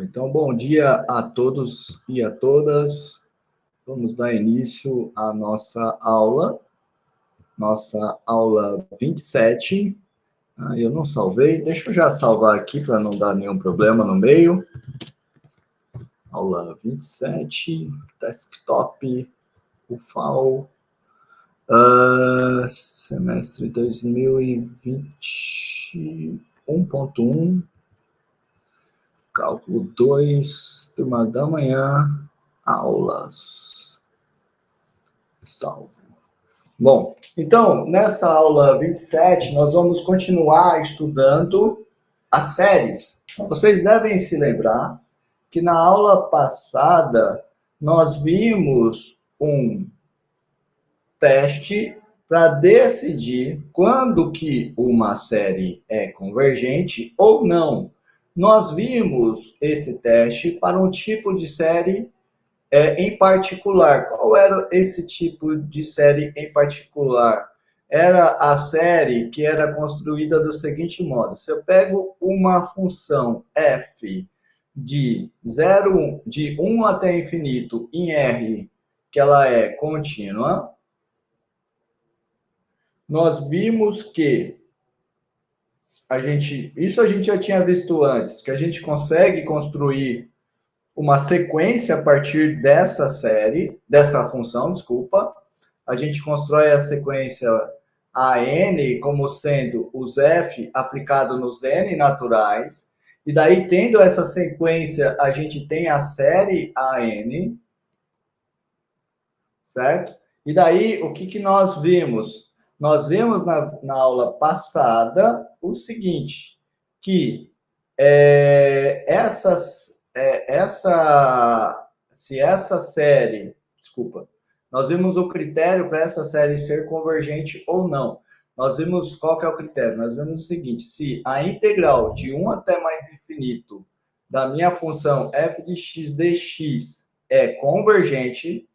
Então, bom dia a todos e a todas. Vamos dar início à nossa aula 27. Eu não salvei, deixa eu já salvar aqui para não dar nenhum problema no meio. Aula 27, desktop, UFAL, semestre 2021.1. Cálculo 2, turma da manhã, aulas. Salvo. Bom, então, nessa aula 27, nós vamos continuar estudando as séries. Vocês devem se lembrar que na aula passada nós vimos um teste para decidir quando que uma série é convergente ou não. Nós vimos esse teste para um tipo de série em particular. Qual era esse tipo de série em particular? Era a série que era construída do seguinte modo: se eu pego uma função f de 1 até infinito em R, que ela é contínua, nós vimos que isso a gente já tinha visto antes, que a gente consegue construir uma sequência a partir dessa função, desculpa. A gente constrói a sequência AN como sendo os F aplicado nos N naturais, e daí, tendo essa sequência, a gente tem a série AN, certo? E daí, o que nós vimos? Nós vimos na aula passada o seguinte, que se essa série, desculpa, nós vimos o critério para essa série ser convergente ou não. Nós vimos qual que é o critério? Nós vimos o seguinte: se a integral de 1 até mais infinito da minha função f de x dx é convergente,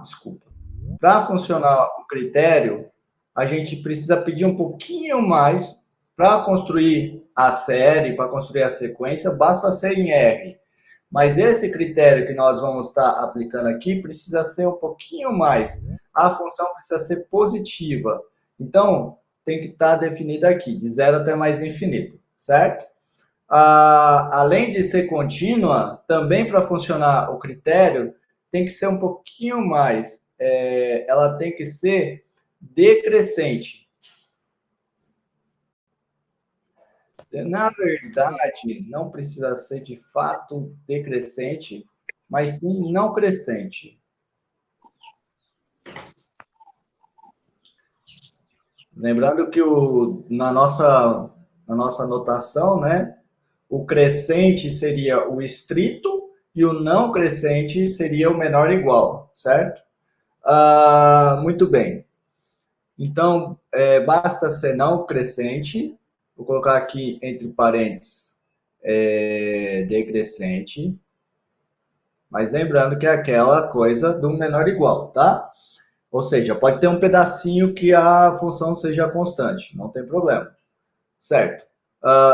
desculpa. Para funcionar o critério, a gente precisa pedir um pouquinho mais para construir a série, para construir a sequência, basta ser em R. Mas esse critério que nós vamos estar aplicando aqui precisa ser um pouquinho mais. A função precisa ser positiva. Então, tem que estar definida aqui, de 0 até mais infinito, certo? Além de ser contínua, também para funcionar o critério, tem que ser um pouquinho mais, ela tem que ser decrescente. Na verdade, não precisa ser de fato decrescente, mas sim não crescente. Lembrando que na nossa notação, né, o crescente seria o estrito e o não crescente seria o menor ou igual, certo? Muito bem. Então, basta ser não crescente. Vou colocar aqui entre parênteses decrescente. Mas lembrando que é aquela coisa do menor ou igual, tá? Ou seja, pode ter um pedacinho que a função seja constante, não tem problema. Certo?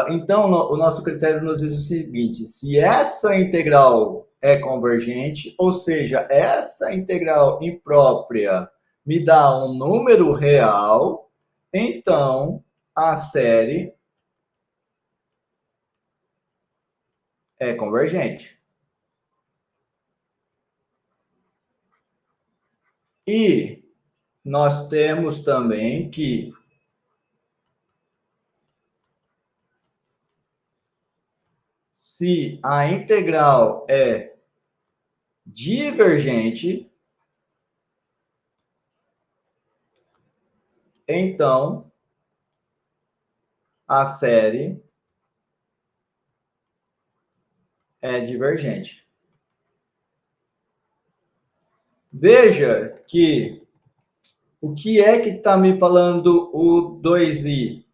Então, o nosso critério nos diz o seguinte: se essa integral é convergente, ou seja, essa integral imprópria me dá um número real, então a série é convergente. E nós temos também que se a integral é divergente, então a série é divergente. Veja que o que é que está me falando o 2i?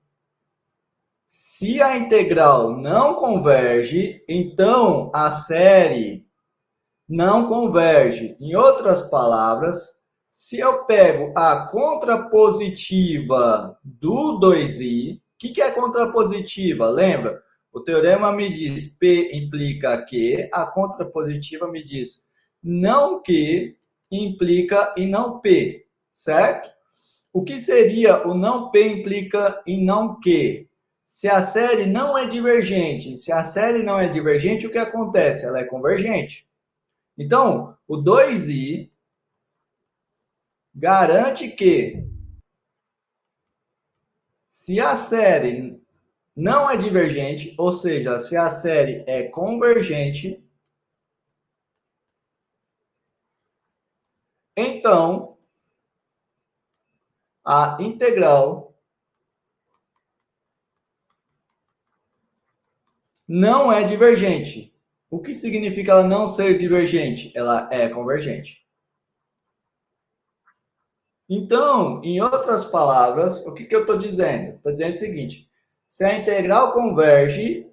Se a integral não converge, então a série não converge. Em outras palavras, Se eu pego a contrapositiva do 2i, o que é contrapositiva? Lembra? O teorema me diz P implica que, a contrapositiva me diz não que implica e não P, certo? O que seria o não P implica e não que? Se a série não é divergente, se a série não é divergente, o que acontece? Ela é convergente. Então, o 2i garante que se a série não é divergente, ou seja, se a série é convergente, então a integral não é divergente. O que significa ela não ser divergente? Ela é convergente. Então, em outras palavras, o que eu estou dizendo? Estou dizendo o seguinte: se a integral converge,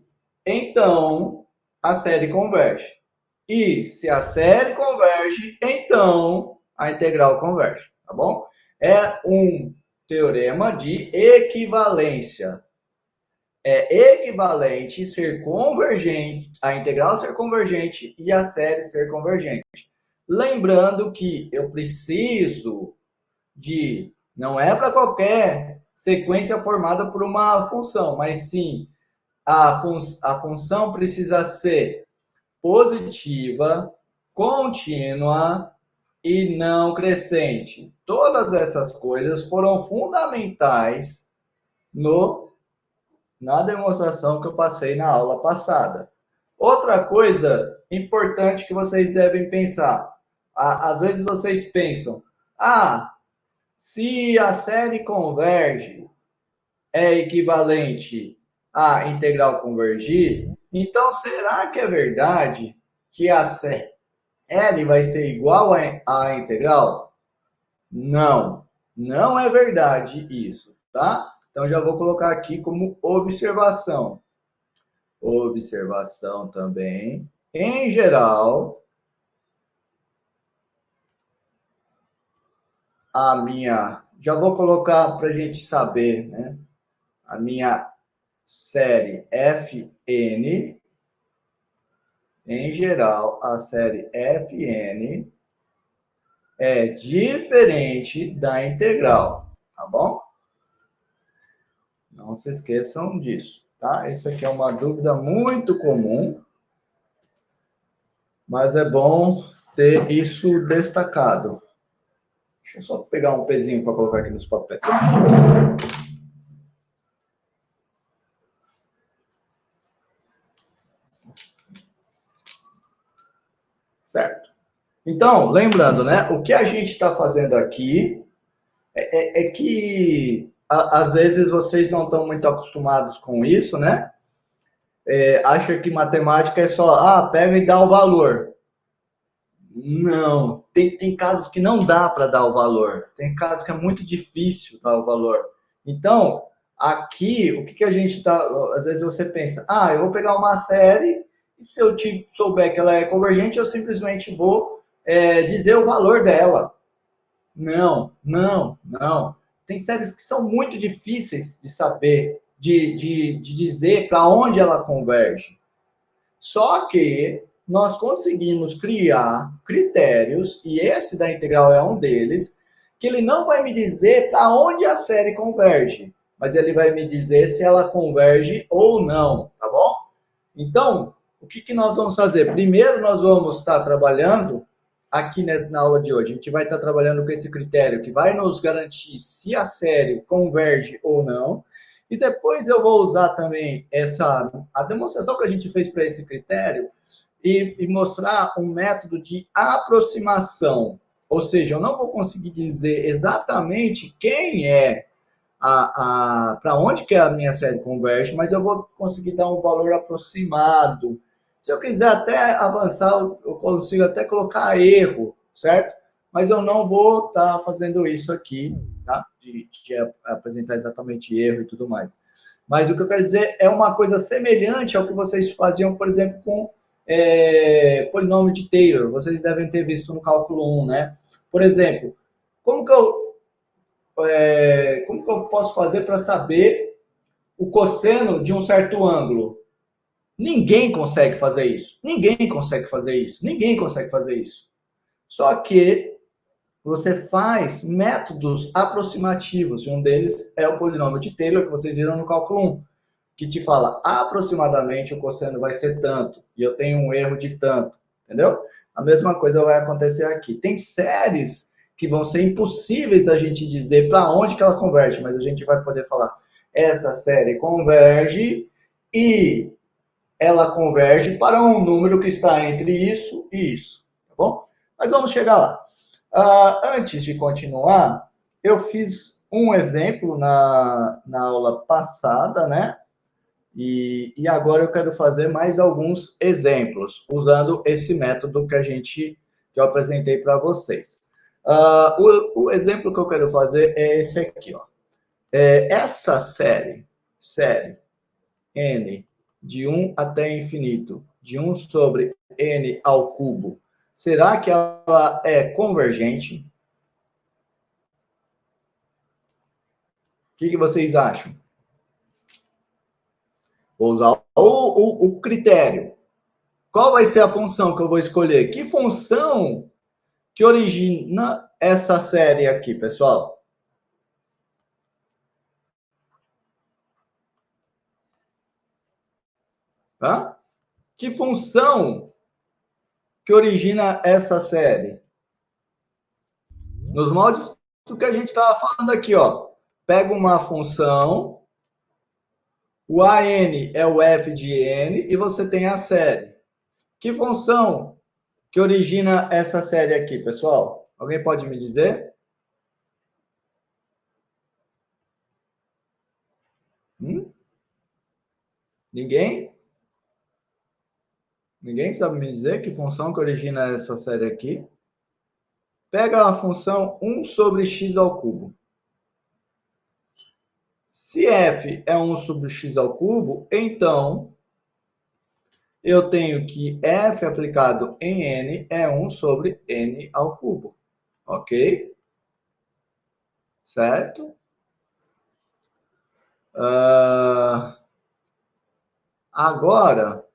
então a série converge. E se a série converge, então a integral converge, tá bom? É um teorema de equivalência. É equivalente ser convergente, a integral ser convergente e a série ser convergente. Lembrando que eu preciso de, não é para qualquer sequência formada por uma função, mas sim a função precisa ser positiva, contínua e não crescente. Todas essas coisas foram fundamentais na demonstração que eu passei na aula passada. Outra coisa importante que vocês devem pensar, às vezes vocês pensam, se a série converge é equivalente à integral convergir, então será que é verdade que a série vai ser igual à integral? Não, não é verdade isso, tá? Então já vou colocar aqui como observação. Observação também. Em geral, já vou colocar para a gente saber, né? A minha série Fn, em geral, a série Fn é diferente da integral, tá bom? Não se esqueçam disso, tá? Isso aqui é uma dúvida muito comum, mas é bom ter isso destacado. Deixa eu só pegar um pezinho para colocar aqui nos papéis. Certo. Então, lembrando, né? O que a gente está fazendo aqui é que às vezes vocês não estão muito acostumados com isso, né? Acha que matemática é só, pega e dá o valor. Não, tem casos que não dá para dar o valor, tem casos que é muito difícil dar o valor. Então, aqui, o que a gente está. Às vezes você pensa, eu vou pegar uma série e se eu souber que ela é convergente, eu simplesmente vou dizer o valor dela. Não, não, não. Tem séries que são muito difíceis de saber, de dizer para onde ela converge. Só que nós conseguimos criar critérios, e esse da integral é um deles, que ele não vai me dizer para onde a série converge, mas ele vai me dizer se ela converge ou não, tá bom? Então, o que nós vamos fazer? Primeiro, nós vamos estar trabalhando aqui na aula de hoje. A gente vai estar trabalhando com esse critério que vai nos garantir se a série converge ou não. E depois eu vou usar também a demonstração que a gente fez para esse critério e mostrar um método de aproximação. Ou seja, eu não vou conseguir dizer exatamente quem é para onde que a minha série converge, mas eu vou conseguir dar um valor aproximado. Se eu quiser até avançar, eu consigo até colocar erro, certo? Mas eu não vou estar fazendo isso aqui, tá? De apresentar exatamente erro e tudo mais. Mas o que eu quero dizer é uma coisa semelhante ao que vocês faziam, por exemplo, com polinômio de Taylor. Vocês devem ter visto no cálculo 1, né? Por exemplo, Como que eu posso fazer para saber o cosseno de um certo ângulo? Ninguém consegue fazer isso. Ninguém consegue fazer isso. Ninguém consegue fazer isso. Só que você faz métodos aproximativos. Um deles é o polinômio de Taylor, que vocês viram no cálculo 1, que te fala aproximadamente o cosseno vai ser tanto, e eu tenho um erro de tanto, entendeu? A mesma coisa vai acontecer aqui. Tem séries que vão ser impossíveis a gente dizer para onde que ela converge, mas a gente vai poder falar, essa série converge e ela converge para um número que está entre isso e isso, tá bom? Mas vamos chegar lá. Antes de continuar, eu fiz um exemplo na aula passada, né? E agora eu quero fazer mais alguns exemplos, usando esse método que eu apresentei para vocês. O exemplo que eu quero fazer é esse aqui, ó. Essa série n de 1 até infinito, de 1 sobre n ao cubo, será que ela é convergente? O que vocês acham? Vou usar o critério. Qual vai ser a função que eu vou escolher? Que função que origina essa série aqui, pessoal? Hã? Que função que origina essa série? Nos moldes do que a gente estava falando aqui, ó. Pega uma função, o AN é o f de n, e você tem a série. Que função que origina essa série aqui, pessoal? Alguém pode me dizer? Ninguém? Ninguém sabe me dizer que função que origina essa série aqui? Pega a função 1 sobre x ao cubo. Se f é 1 sobre x ao cubo, então eu tenho que f aplicado em n é 1 sobre n ao cubo. Ok? Certo? Agora,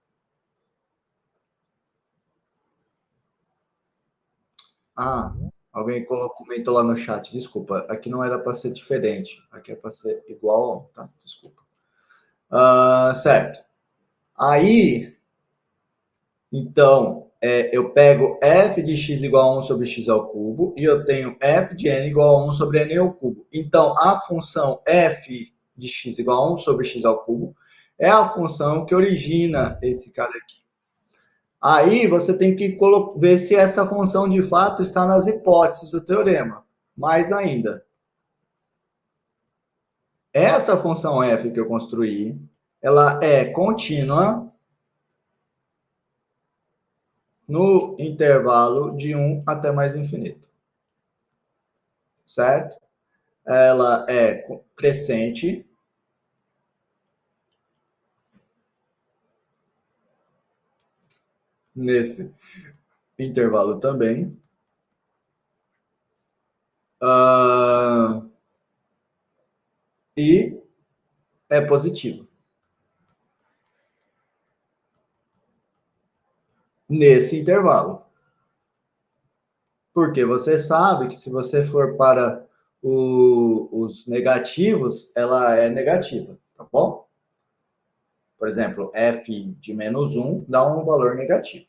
alguém comentou lá no chat, desculpa, aqui não era para ser diferente, aqui é para ser igual, tá? Desculpa. Certo. Aí, então, eu pego f de x igual a 1 sobre x ao cubo e eu tenho f de n igual a 1 sobre n ao cubo. Então, a função f de x igual a 1 sobre x ao cubo é a função que origina esse cara aqui. Aí você tem que ver se essa função de fato está nas hipóteses do teorema. Mais ainda, essa função f que eu construí, ela é contínua no intervalo de 1 até mais infinito. Certo? Ela é crescente. Nesse intervalo também. E é positivo. Nesse intervalo. Porque você sabe que se você for para os negativos, ela é negativa, tá bom? Por exemplo, f de menos 1 dá um valor negativo.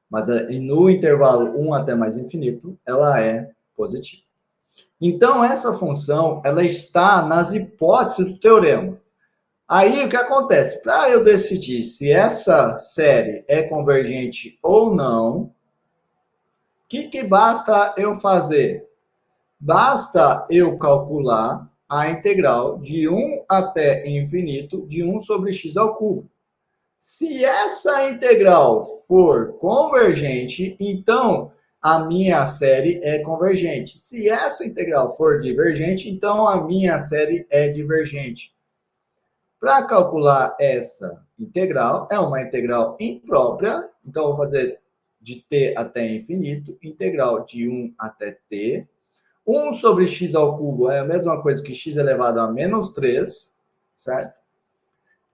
Mas no intervalo 1 até mais infinito, ela é positiva. Então, essa função, ela está nas hipóteses do teorema. Aí, o que acontece? Para eu decidir se essa série é convergente ou não, o que basta eu fazer? Basta eu calcular a integral de 1 até infinito de 1 sobre x ao cubo. Se essa integral for convergente, então a minha série é convergente. Se essa integral for divergente, então a minha série é divergente. Para calcular essa integral, é uma integral imprópria, então eu vou fazer de t até infinito, integral de 1 até t, 1 sobre x ao cubo é a mesma coisa que x elevado a menos 3, certo?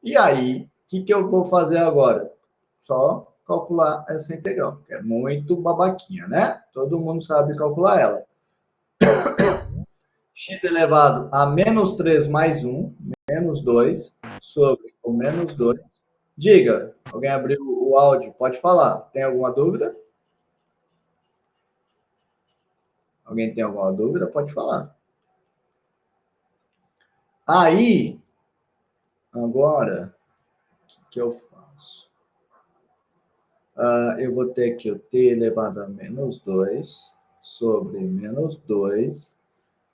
E aí, o que eu vou fazer agora? Só calcular essa integral, que é muito babaquinha, né? Todo mundo sabe calcular ela. X elevado a menos 3 mais 1, menos 2, sobre o menos 2. Diga, alguém abriu o áudio, pode falar. Tem alguma dúvida? Alguém tem alguma dúvida? Pode falar. Aí, agora, o que eu faço? Eu vou ter aqui o t elevado a menos 2 sobre menos 2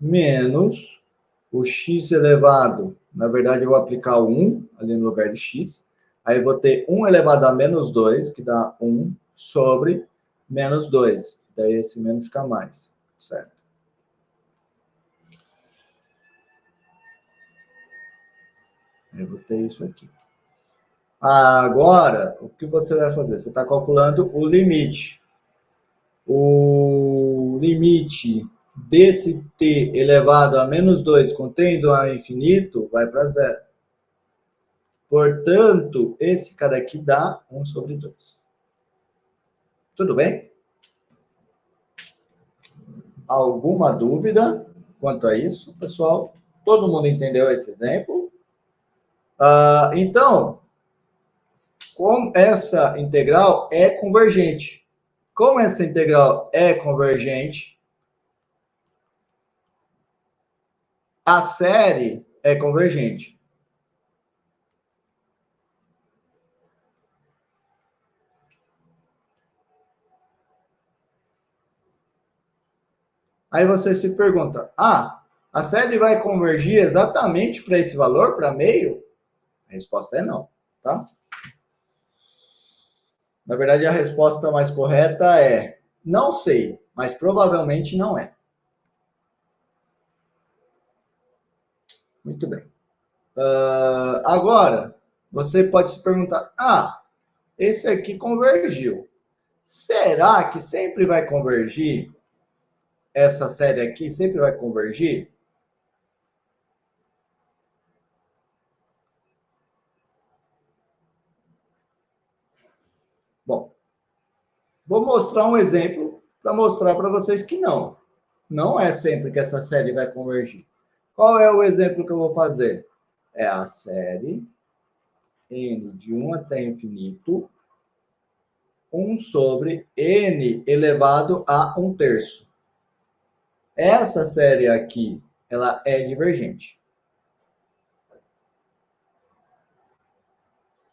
menos o x elevado. Na verdade, eu vou aplicar o 1 ali no lugar de x. Aí eu vou ter 1 elevado a menos 2, que dá 1 sobre menos 2. Daí esse menos fica mais, certo? Eu vou ter isso aqui. Agora, o que você vai fazer? Você está calculando o limite. O limite desse t elevado a menos 2 contendo a infinito vai para zero. Portanto, esse cara aqui dá 1 sobre 2. Tudo bem? Alguma dúvida quanto a isso, pessoal? Todo mundo entendeu esse exemplo? Então, como essa integral é convergente. Como essa integral é convergente, a série é convergente. Aí você se pergunta, a série vai convergir exatamente para esse valor, para meio? A resposta é não, tá? Na verdade, a resposta mais correta é não sei, mas provavelmente não é. Muito bem. Agora, você pode se perguntar, esse aqui convergiu. Será que sempre vai convergir? Essa série aqui sempre vai convergir? Bom, vou mostrar um exemplo para mostrar para vocês que não. Não é sempre que essa série vai convergir. Qual é o exemplo que eu vou fazer? É a série n de 1 até infinito, 1 sobre n elevado a 1/3. Essa série aqui, ela é divergente.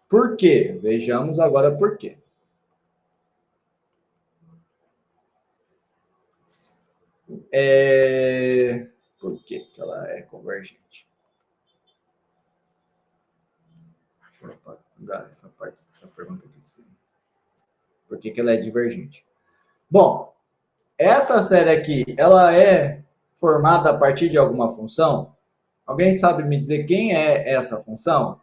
Por quê? Vejamos agora por quê. Por que ela é convergente? Deixa eu apagar essa parte, essa pergunta aqui de cima. Por que ela é divergente? Bom, essa série aqui, ela é formada a partir de alguma função? Alguém sabe me dizer quem é essa função?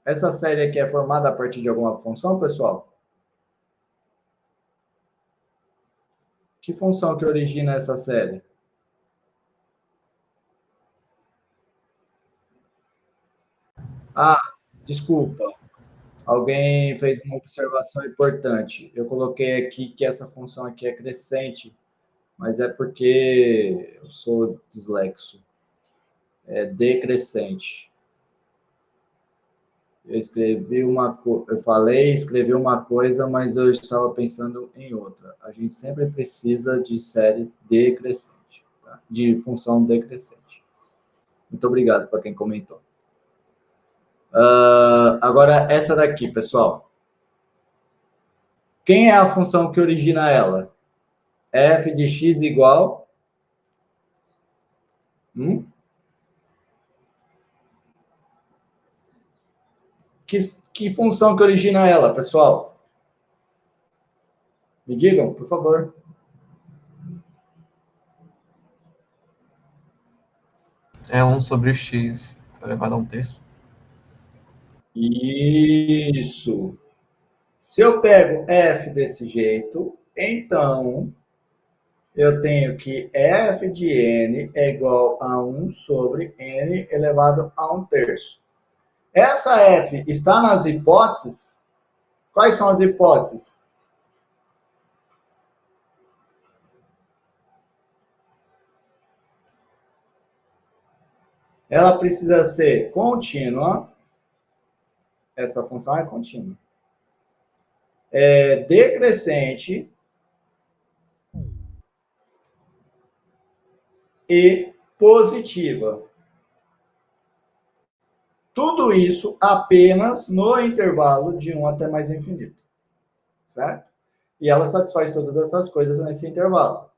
Essa série aqui é formada a partir de alguma função, pessoal? Que função que origina essa série? Desculpa. Alguém fez uma observação importante. Eu coloquei aqui que essa função aqui é crescente, mas é porque eu sou dislexo. É decrescente. Eu falei, escrevi uma coisa, mas eu estava pensando em outra. A gente sempre precisa de série decrescente, tá? De função decrescente. Muito obrigado para quem comentou. Agora, essa daqui, pessoal. Quem é a função que origina ela? F de x igual... Que função que origina ela, pessoal? Me digam, por favor. É 1 sobre x elevado a 1/3. Isso. Se eu pego f desse jeito, então eu tenho que f de n é igual a 1 sobre n elevado a 1/3. Essa f está nas hipóteses? Quais são as hipóteses? Ela precisa ser contínua. Essa função é contínua. É decrescente e positiva. Tudo isso apenas no intervalo de 1 até mais infinito. Certo? E ela satisfaz todas essas coisas nesse intervalo.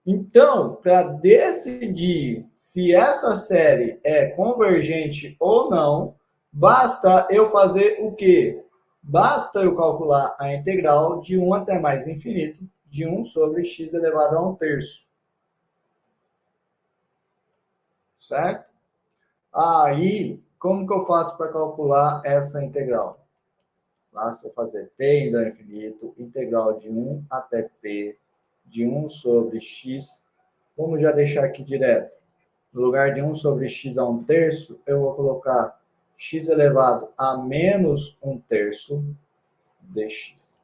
Então, para decidir se essa série é convergente ou não, basta eu fazer o quê? Basta eu calcular a integral de 1 até mais infinito de 1 sobre x elevado a 1/3. Certo? Aí, como que eu faço para calcular essa integral? Basta eu fazer t indo ao infinito, integral de 1 até t, de 1 sobre x. Vamos já deixar aqui direto. No lugar de 1 sobre x a 1/3, eu vou colocar x elevado a menos 1/3 dx.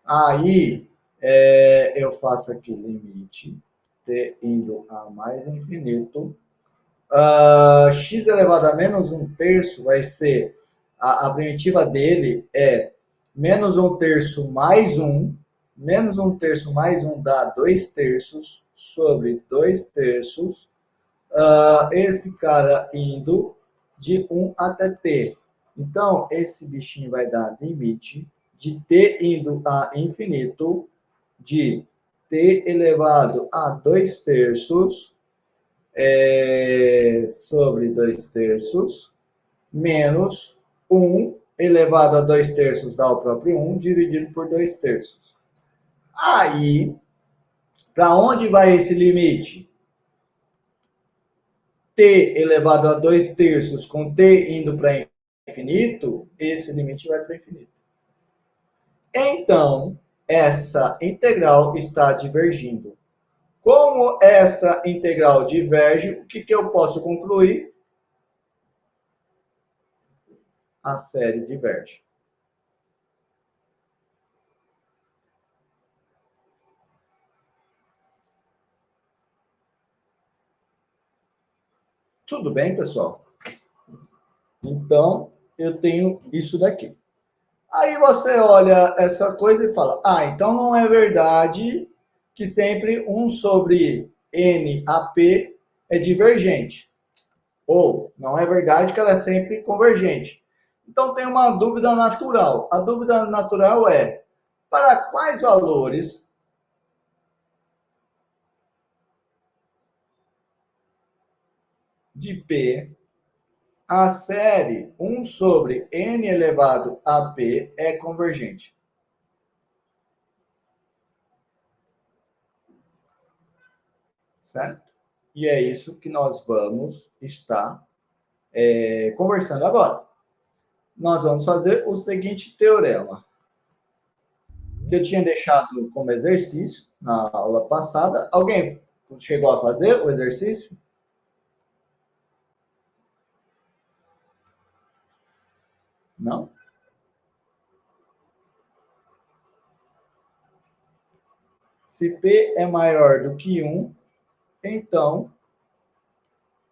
Aí, eu faço aqui limite, t indo a mais infinito. X elevado a menos 1/3 vai ser, a primitiva dele é menos 1/3 mais 1. Menos 1/3 mais 1 dá 2/3 sobre 2/3. Esse cara indo de 1 até t. Então, esse bichinho vai dar limite de t indo a infinito de t elevado a 2/3 sobre 2/3 menos 1 elevado a 2/3 dá o próprio 1 dividido por 2/3. Aí, para onde vai esse limite? T elevado a 2/3 com t indo para infinito, esse limite vai para infinito. Então, essa integral está divergindo. Como essa integral diverge, o que eu posso concluir? A série diverge. Tudo bem, pessoal? Então, eu tenho isso daqui. Aí você olha essa coisa e fala, então não é verdade que sempre 1 sobre NAP é divergente. Ou não é verdade que ela é sempre convergente. Então tem uma dúvida natural. A dúvida natural é, para quais valores de P a série 1 sobre n elevado a p é convergente? Certo? E é isso que nós vamos estar conversando agora. Nós vamos fazer o seguinte teorema, que eu tinha deixado como exercício na aula passada. Alguém chegou a fazer o exercício? Não? Se P é maior do que 1, então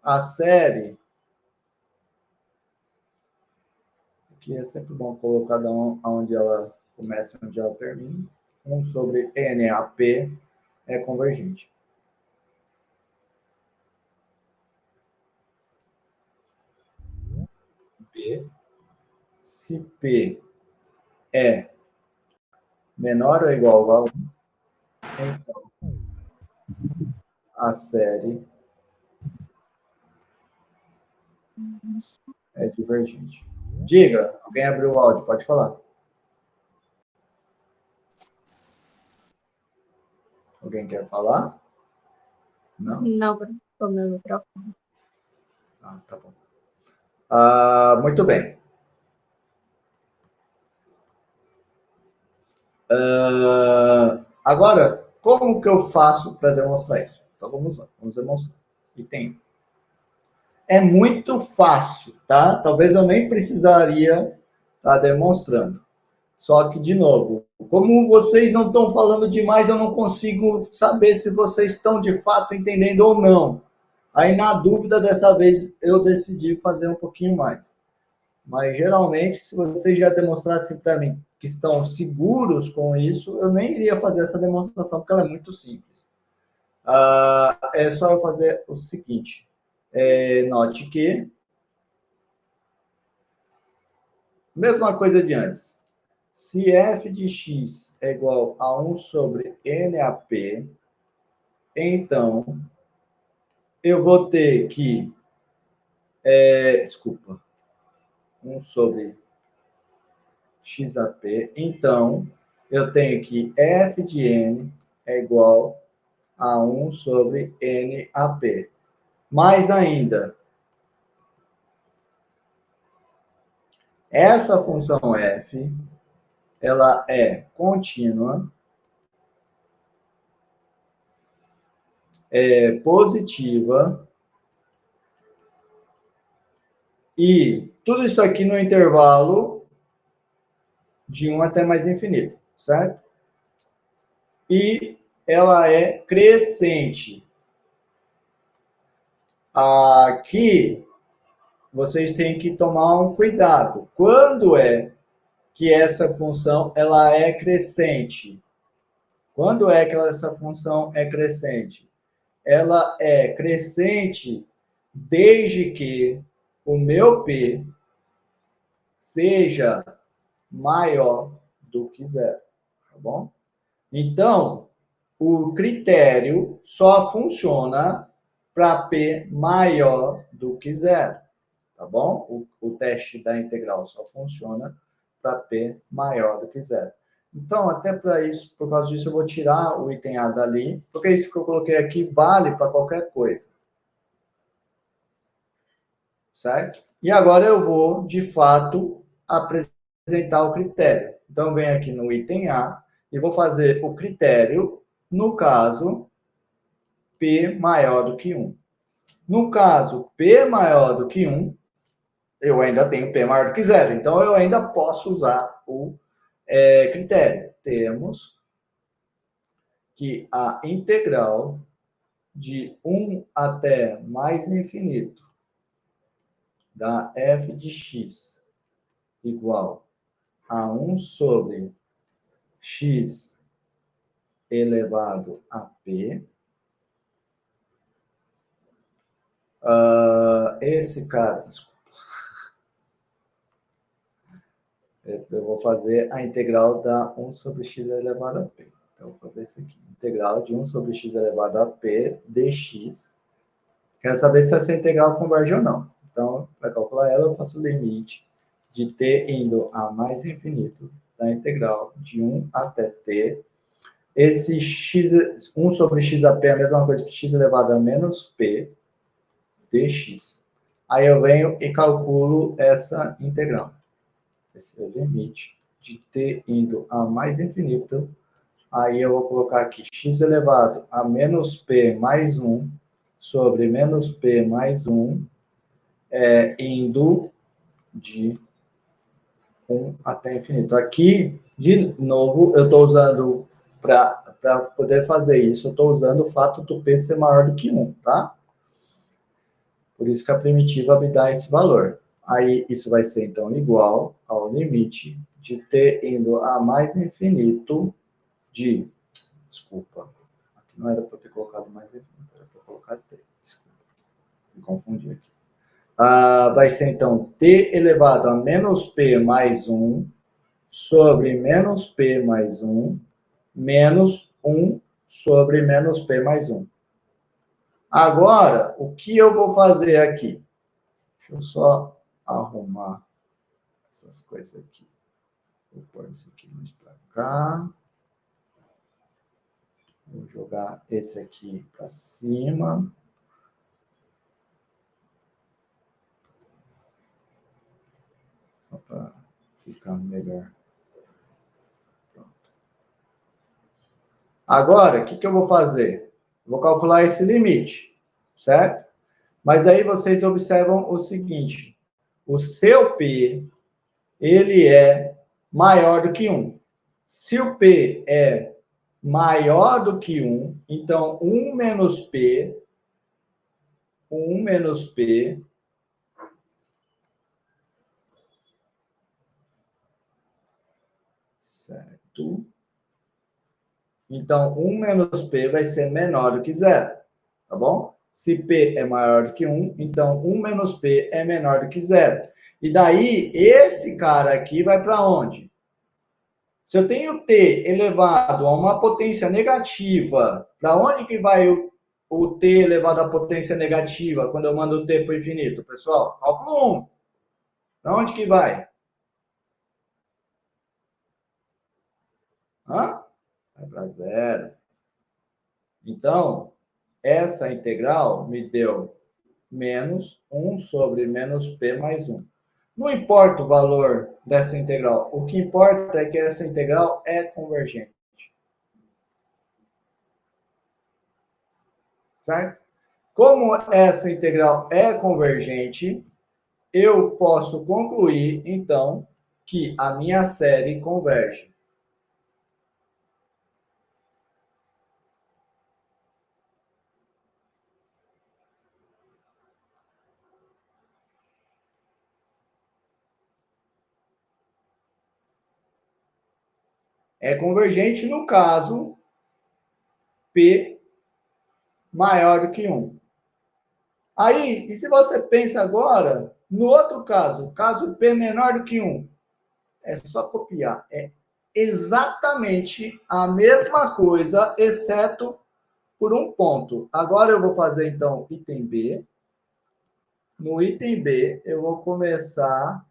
a série, que é sempre bom colocar onde ela começa e onde ela termina, 1 sobre NAP é convergente. P, se P é menor ou igual a 1, então a série é divergente. Diga, alguém abriu o áudio, pode falar. Alguém quer falar? Não? Não, o meu microfone. Tá bom. Muito bem. Agora, como que eu faço para demonstrar isso? Então, vamos lá, vamos demonstrar. Item. É muito fácil, tá? Talvez eu nem precisaria estar demonstrando. Só que, de novo, como vocês não estão falando demais, eu não consigo saber se vocês estão de fato entendendo ou não. Aí, na dúvida, dessa vez, eu decidi fazer um pouquinho mais. Mas, geralmente, se vocês já demonstrassem para mim que estão seguros com isso, eu nem iria fazer essa demonstração, porque ela é muito simples. É só eu fazer o seguinte. Note que, mesma coisa de antes. Se f de x é igual a 1 sobre NAP, então eu vou ter que, desculpa, 1 sobre XAP, então eu tenho que f de n é igual a 1 sobre NAP. Mais ainda, essa função f, ela é contínua, é positiva, e tudo isso aqui no intervalo de 1 até mais infinito, certo? E ela é crescente. Aqui, vocês têm que tomar um cuidado. Quando é que essa função ela é crescente? Quando é que essa função é crescente? Ela é crescente desde que o meu P seja maior do que zero, tá bom? Então, o critério só funciona para P maior do que zero, tá bom? O teste da integral só funciona para P maior do que zero. Então, até para isso, por causa disso, eu vou tirar o item A dali, porque isso que eu coloquei aqui vale para qualquer coisa. Certo? E agora eu vou, de fato, apresentar o critério. Então, venho aqui no item A e vou fazer o critério, no caso, P maior do que 1. No caso, P maior do que 1, eu ainda tenho P maior do que 0. Então, eu ainda posso usar o critério. Temos que a integral de 1 até mais infinito da f de x igual a 1 sobre x elevado a p. Esse cara, desculpa, eu vou fazer a integral da 1 sobre x elevado a p. Então, eu vou fazer isso aqui. Integral de 1 sobre x elevado a p dx. Quero saber se essa integral converge ou não. Então, para calcular ela, eu faço o limite de t indo a mais infinito da integral de 1 até t. Esse x, 1 sobre x a p é a mesma coisa que x elevado a menos p dx. Aí eu venho e calculo essa integral. Esse é o limite de t indo a mais infinito. Aí eu vou colocar aqui x elevado a menos p mais 1 sobre menos p mais 1 indo de 1 até infinito. Aqui, de novo, eu estou usando, para poder fazer isso, eu estou usando o fato do p ser maior do que 1, tá? Por isso que a primitiva me dá esse valor. Aí, isso vai ser, então, igual ao limite de t indo a mais infinito de... Desculpa. Aqui não era para ter colocado mais infinito, era para colocar t. Desculpa. Me confundi aqui. Vai ser, então, t elevado a menos p mais 1 sobre menos p mais 1 menos 1 sobre menos p mais 1. Agora, o que eu vou fazer aqui? Deixa eu só arrumar essas coisas aqui. Vou pôr isso aqui mais para cá. Vou jogar esse aqui para cima. Só para ficar melhor. Pronto. Agora, o que eu vou fazer? Vou calcular esse limite, certo? Mas aí vocês observam o seguinte, o seu P, ele é maior do que 1. Se o P é maior do que 1, então 1 menos P, certo? Então, 1 menos P vai ser menor do que 0, tá bom? Se P é maior do que 1, então 1 menos P é menor do que 0. E daí, esse cara aqui vai para onde? Se eu tenho T elevado a uma potência negativa, para onde que vai o T elevado à potência negativa quando eu mando o T para o infinito? Pessoal, cálculo 1. Para onde que vai? Hã? Vai para 0. Então, essa integral me deu menos 1 sobre menos P mais 1. Não importa o valor dessa integral. O que importa é que essa integral é convergente. Certo? Como essa integral é convergente, eu posso concluir, então, que a minha série converge. É convergente no caso P maior do que 1. Aí, e se você pensa agora no outro caso, caso P menor do que 1, é só copiar. É exatamente a mesma coisa, exceto por um ponto. Agora eu vou fazer, então, item B. No item B, eu vou começar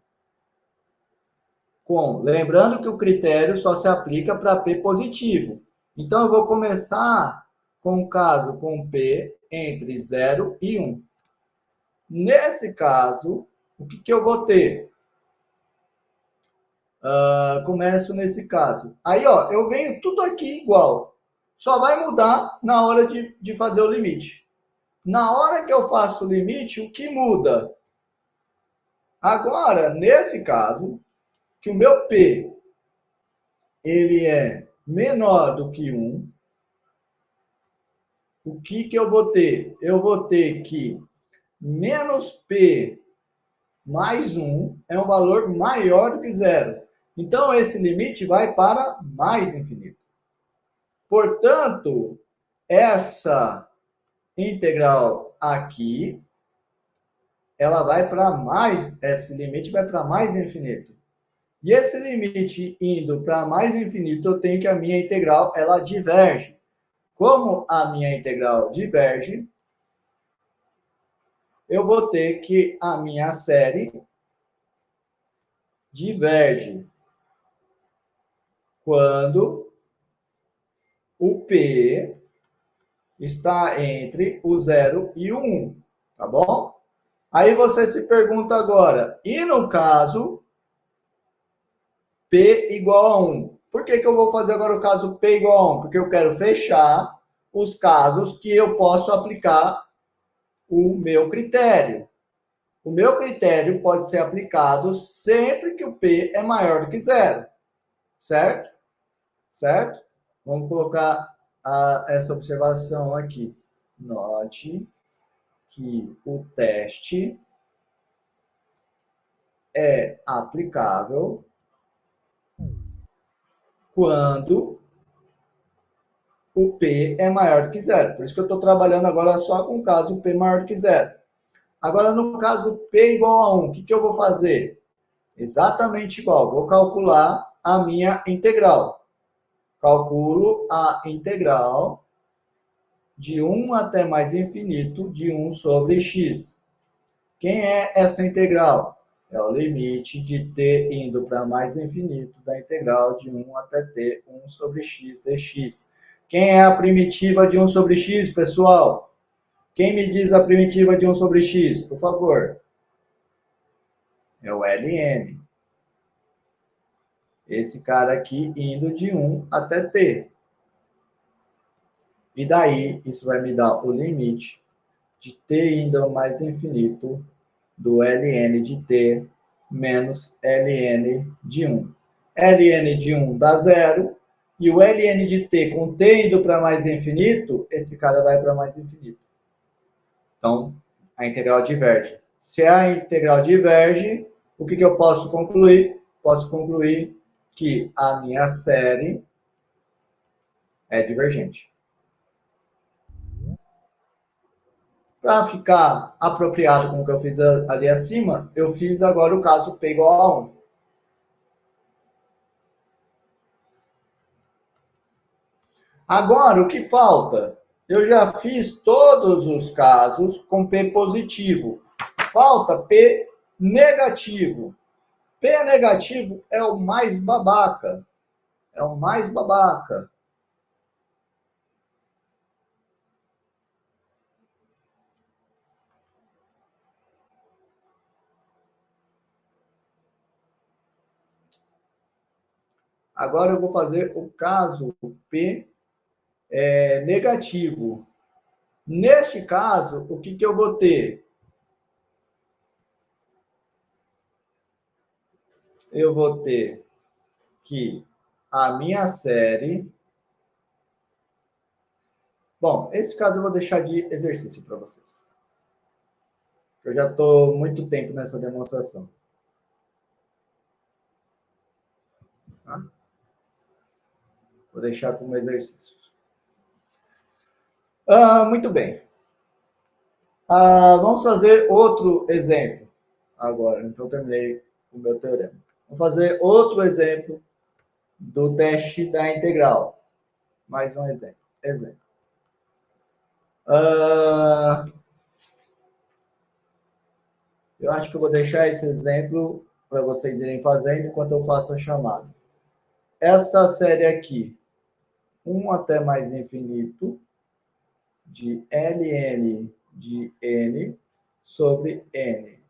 com... Lembrando que o critério só se aplica para P positivo. Então, eu vou começar com o caso com P entre 0 e 1. Nesse caso, o que eu vou ter? Começo nesse caso. Aí, ó, eu venho tudo aqui igual. Só vai mudar na hora de fazer o limite. Na hora que eu faço o limite, o que muda? Agora, nesse caso, que o meu P ele é menor do que 1, o que eu vou ter? Eu vou ter que menos P mais 1 é um valor maior do que 0. Então, esse limite vai para mais infinito. Portanto, essa integral aqui, ela vai para mais, esse limite vai para mais infinito. E esse limite indo para mais infinito, eu tenho que a minha integral, ela diverge. Como a minha integral diverge, eu vou ter que a minha série diverge quando o P está entre o 0 e o 1, tá bom? Aí você se pergunta agora, e no caso P igual a 1? Por que eu vou fazer agora o caso P igual a 1? Porque eu quero fechar os casos que eu posso aplicar o meu critério. O meu critério pode ser aplicado sempre que o P é maior do que 0. Certo? Certo? Vamos colocar essa observação aqui. Note que o teste é aplicável quando o P é maior do que 0. Por isso que eu estou trabalhando agora só com o caso P maior do que 0. Agora, no caso P igual a 1, o que eu vou fazer? Exatamente igual. Vou calcular a minha integral. Calculo a integral de 1 até mais infinito de 1 sobre x. Quem é essa integral? É o limite de t indo para mais infinito da integral de 1 até t, 1 sobre x dx. Quem é a primitiva de 1 sobre x, pessoal? Quem me diz a primitiva de 1 sobre x, por favor? É o Ln. Esse cara aqui indo de 1 até t. E daí, isso vai me dar o limite de t indo ao mais infinito do ln de t menos ln de 1. ln de 1 dá 0, e o ln de t com t indo para mais infinito, esse cara vai para mais infinito. Então, a integral diverge. Se a integral diverge, o que eu posso concluir? Posso concluir que a minha série é divergente. Para ficar apropriado com o que eu fiz ali acima, eu fiz agora o caso P igual a 1. Agora, o que falta? Eu já fiz todos os casos com P positivo. Falta P negativo. P negativo é o mais babaca. É o mais babaca. Agora eu vou fazer o caso P negativo. Neste caso, o que eu vou ter? Eu vou ter que a minha série... Bom, esse caso eu vou deixar de exercício para vocês. Eu já estou muito tempo nessa demonstração. Tá? Vou deixar como exercício. Muito bem. Vamos fazer outro exemplo agora. Então, terminei o meu teorema. Vamos fazer outro exemplo do teste da integral. Mais um exemplo. Eu acho que eu vou deixar esse exemplo para vocês irem fazendo enquanto eu faço a chamada. Essa série aqui, 1 até mais infinito, de ln de n sobre n.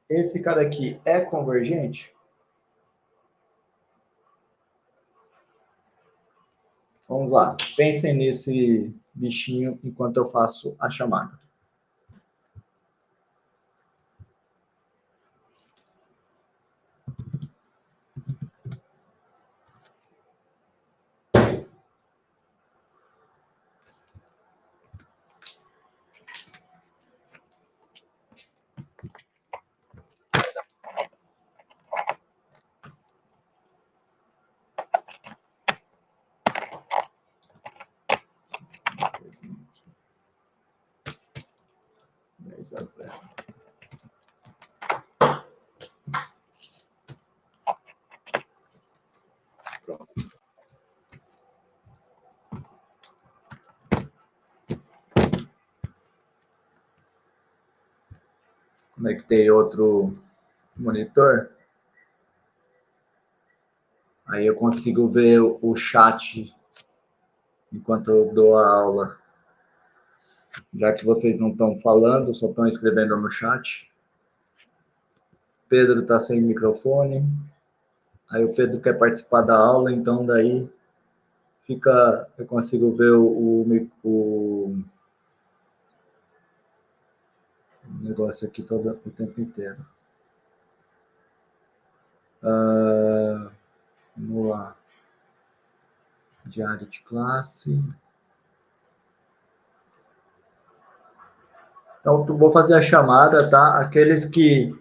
Esse cara aqui é convergente? Vamos lá, pensem nesse bichinho enquanto eu faço a chamada. A 0. Pronto. Conectei outro monitor. Aí eu consigo ver o chat enquanto eu dou a aula. Já que vocês não estão falando, só estão escrevendo no chat. Pedro está sem microfone. Aí o Pedro quer participar da aula, então daí eu consigo ver o negócio aqui todo o tempo inteiro. Vamos lá. Diário de classe. Então, vou fazer a chamada, tá? Aqueles que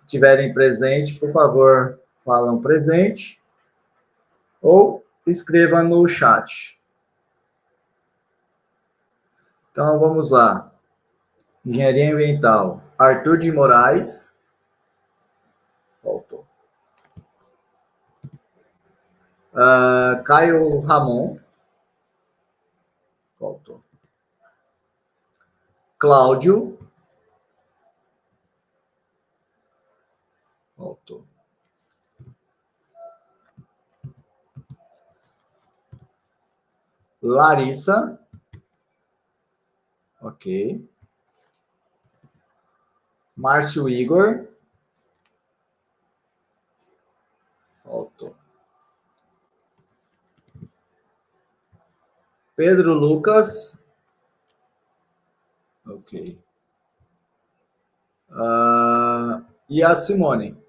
estiverem presente, por favor, falam presente ou escreva no chat. Então, vamos lá. Engenharia Ambiental. Arthur de Moraes. Faltou. Caio Ramon. Faltou. Cláudio. Faltou. Larissa. Ok. Márcio Igor. Faltou. Pedro Lucas. Ok. E a Simone?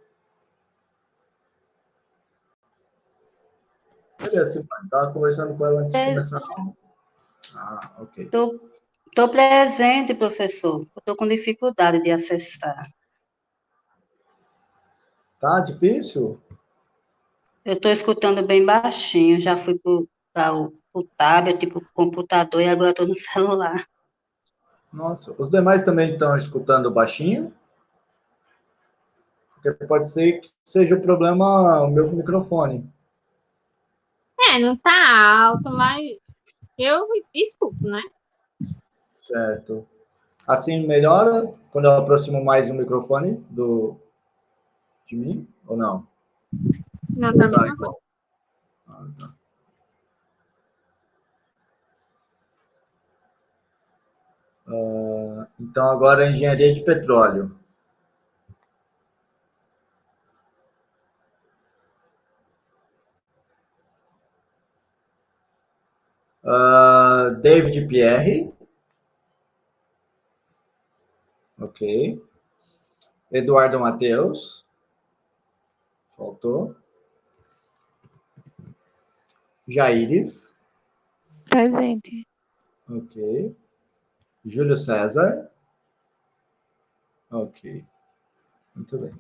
Cadê a Simone? Estava conversando com ela antes de começar a aula. Ok. Estou presente, professor. Estou com dificuldade de acessar. Tá difícil? Eu estou escutando bem baixinho. Já fui para o tablet, para o computador, e agora estou no celular. Nossa, os demais também estão escutando baixinho? Porque pode ser que seja o problema o meu microfone. Não tá alto, mas eu escuto, né? Certo. Assim melhora quando eu aproximo mais o microfone de mim ou não? Não, Ou tá a tá mesma coisa. igual? Tá. Então agora a engenharia de petróleo. David Pierre. Ok. Eduardo Mateus. Faltou. Jaires. Presente. Ok. Júlio César. Ok. Muito bem.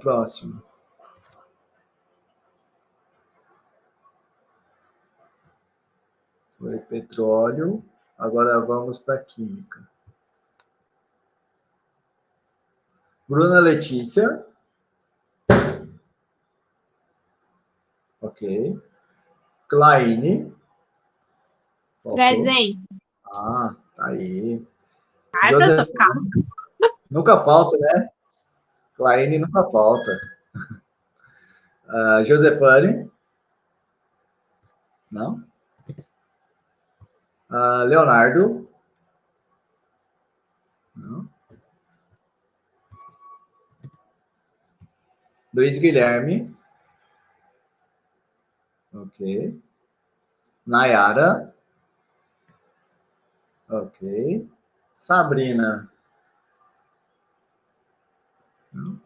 Próximo. Foi petróleo. Agora vamos para química. Bruna Letícia. Ok. Claine. Faltou. Presente. Tá aí. Ai, professor, calma. Josefine. Nunca falta, né? Claine nunca falta. Josefane. Não? Leonardo. Não. Luiz Guilherme. Ok. Nayara. Ok. Sabrina. Não.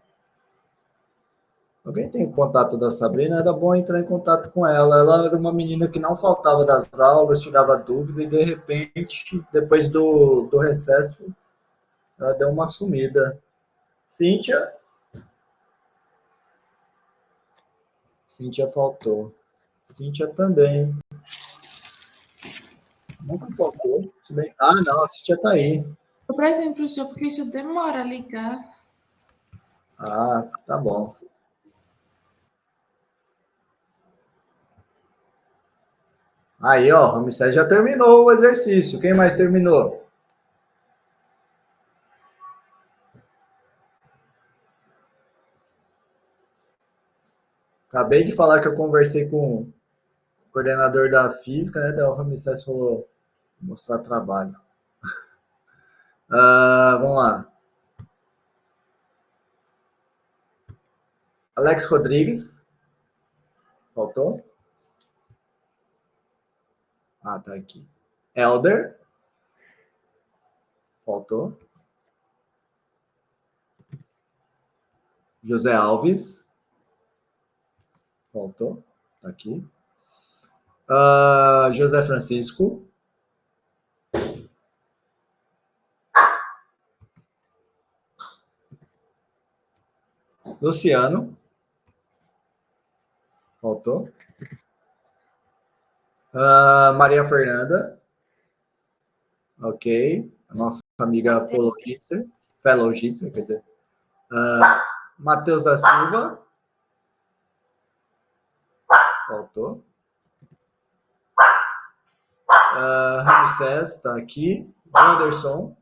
Alguém tem o contato da Sabrina? Era bom entrar em contato com ela. Ela era uma menina que não faltava das aulas, tirava dúvida e, de repente, depois do recesso, ela deu uma sumida. Cíntia? Cíntia faltou. Cíntia também. Nunca faltou. Não, a Cíntia tá aí. Por exemplo, professor, porque isso demora a ligar. Tá bom. Aí, ó, o Ramsés já terminou o exercício. Quem mais terminou? Acabei de falar que eu conversei com o coordenador da física, né? Daí o Ramsés falou mostrar trabalho. Vamos lá. Alex Rodrigues. Faltou? Tá aqui. Elder. Faltou. José Alves. Faltou. Tá aqui. José Francisco. Luciano. Faltou. Maria Fernanda. Ok. A nossa amiga Fellow Jitzer, quer dizer. Matheus da Silva. Faltou. Ramsés está aqui. Wanderson.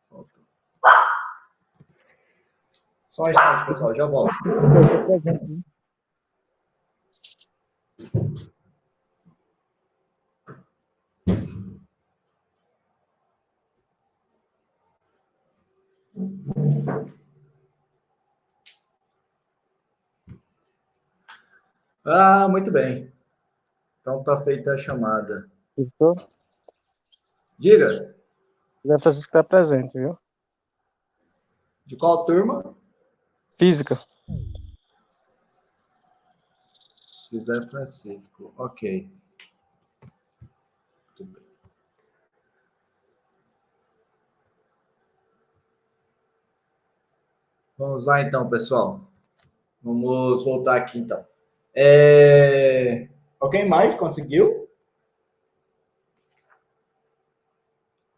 Faltou. Só um instante, pessoal, já volto. Ah, muito bem. Então tá feita a chamada. Vitor, Diga, José Francisco está presente, viu? de qual turma? Física. José Francisco. Ok. Muito bem. Vamos lá então, pessoal. Vamos voltar aqui então. Alguém mais conseguiu?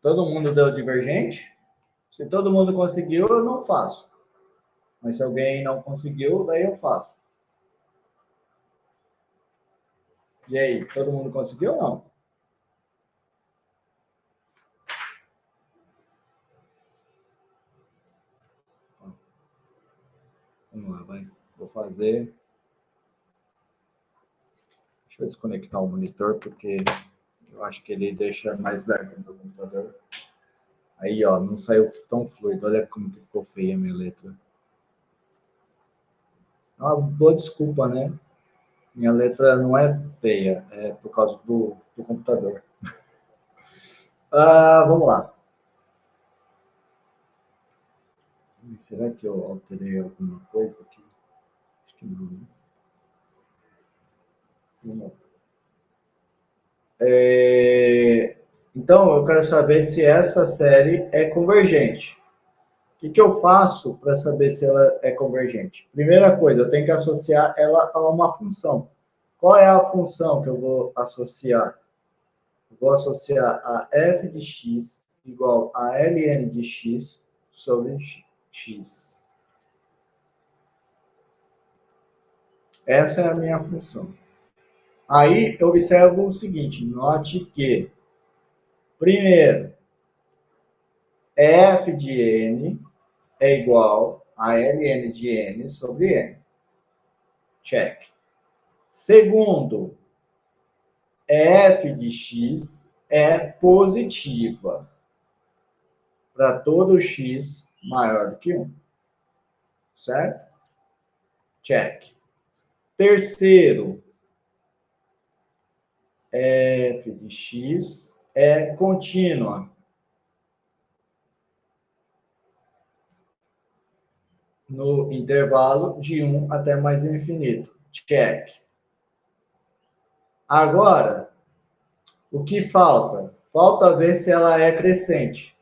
Todo mundo deu divergente? Se todo mundo conseguiu, eu não faço. Mas se alguém não conseguiu, daí eu faço. E aí, todo mundo conseguiu ou não? Vamos lá, vai. Vou fazer. Deixa eu desconectar o monitor, porque eu acho que ele deixa mais leve no computador. Aí, ó, não saiu tão fluido. Olha como que ficou feia a minha letra. É uma boa desculpa, né? Minha letra não é feia, é por causa do computador. Vamos lá. Será que eu alterei alguma coisa aqui? Acho que não. Né? Vamos lá. Então, eu quero saber se essa série é convergente. O que eu faço para saber se ela é convergente? Primeira coisa, eu tenho que associar ela a uma função. Qual é a função que eu vou associar? Eu vou associar a f de x igual a ln de x sobre x. Essa é a minha função. Aí eu observo o seguinte, note que, primeiro, f de n é igual a ln de n sobre n. Check. Segundo, f de x é positiva para todo x maior do que 1. Certo? Check. Terceiro, f de x é contínua no intervalo de 1 até mais infinito. Check. Agora, o que falta? Falta ver se ela é crescente.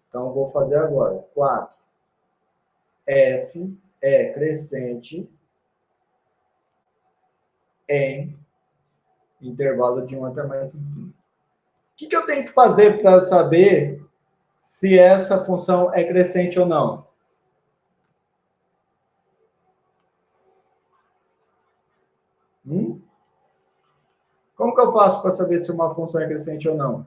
Então, vou fazer agora. 4. F é crescente em intervalo de 1 até mais infinito. O que eu tenho que fazer para saber se essa função é crescente ou não? Como que eu faço para saber se uma função é crescente ou não?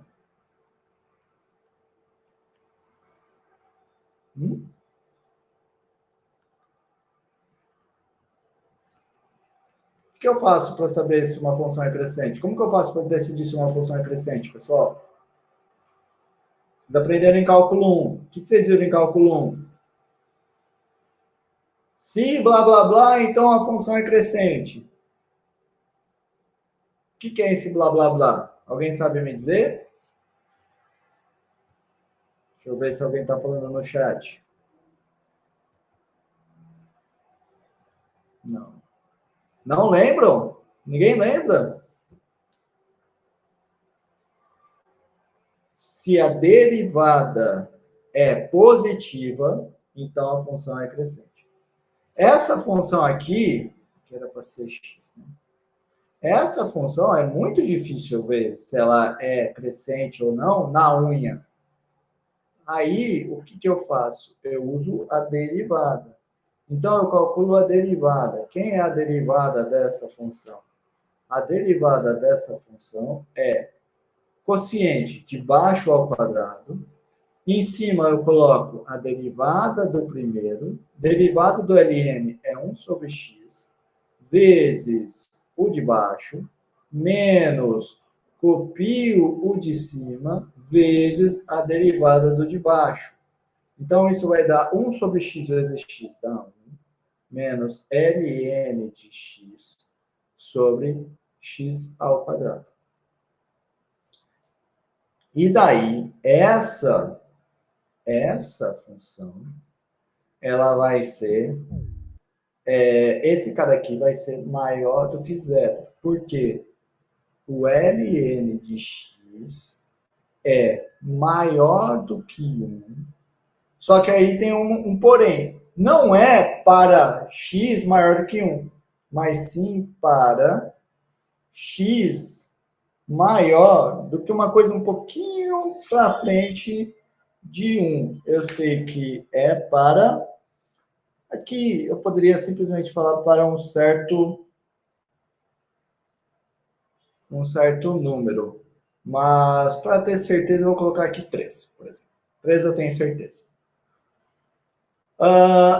O que eu faço para saber se uma função é crescente? Como que eu faço para decidir se uma função é crescente, pessoal? Vocês aprenderam em cálculo 1. O que vocês viram em cálculo 1? Se blá, blá, blá, então a função é crescente. O que é esse blá, blá, blá? Alguém sabe me dizer? Deixa eu ver se alguém está falando no chat. Não. Não lembram? Ninguém lembra? Se a derivada é positiva, então a função é crescente. Essa função aqui, que era para ser x, né? Essa função é muito difícil ver se ela é crescente ou não na unha. Aí, o que eu faço? Eu uso a derivada. Então, eu calculo a derivada. Quem é a derivada dessa função? A derivada dessa função é quociente de baixo ao quadrado. Em cima, eu coloco a derivada do primeiro. Derivada do ln é 1 sobre x, vezes o de baixo, menos copio o de cima, vezes a derivada do de baixo. Então, isso vai dar 1 sobre x vezes x, dá 1, menos ln de x, sobre x ao quadrado. E daí, essa função, ela vai ser, esse cara aqui vai ser maior do que zero. Por quê? O ln de x é maior do que 1, só que aí tem um porém. Não é para x maior do que 1, mas sim para x maior do que uma coisa um pouquinho para frente de 1. Eu sei que é para... Aqui eu poderia simplesmente falar para um certo número. Mas para ter certeza, eu vou colocar aqui 3, por exemplo. 3 eu tenho certeza.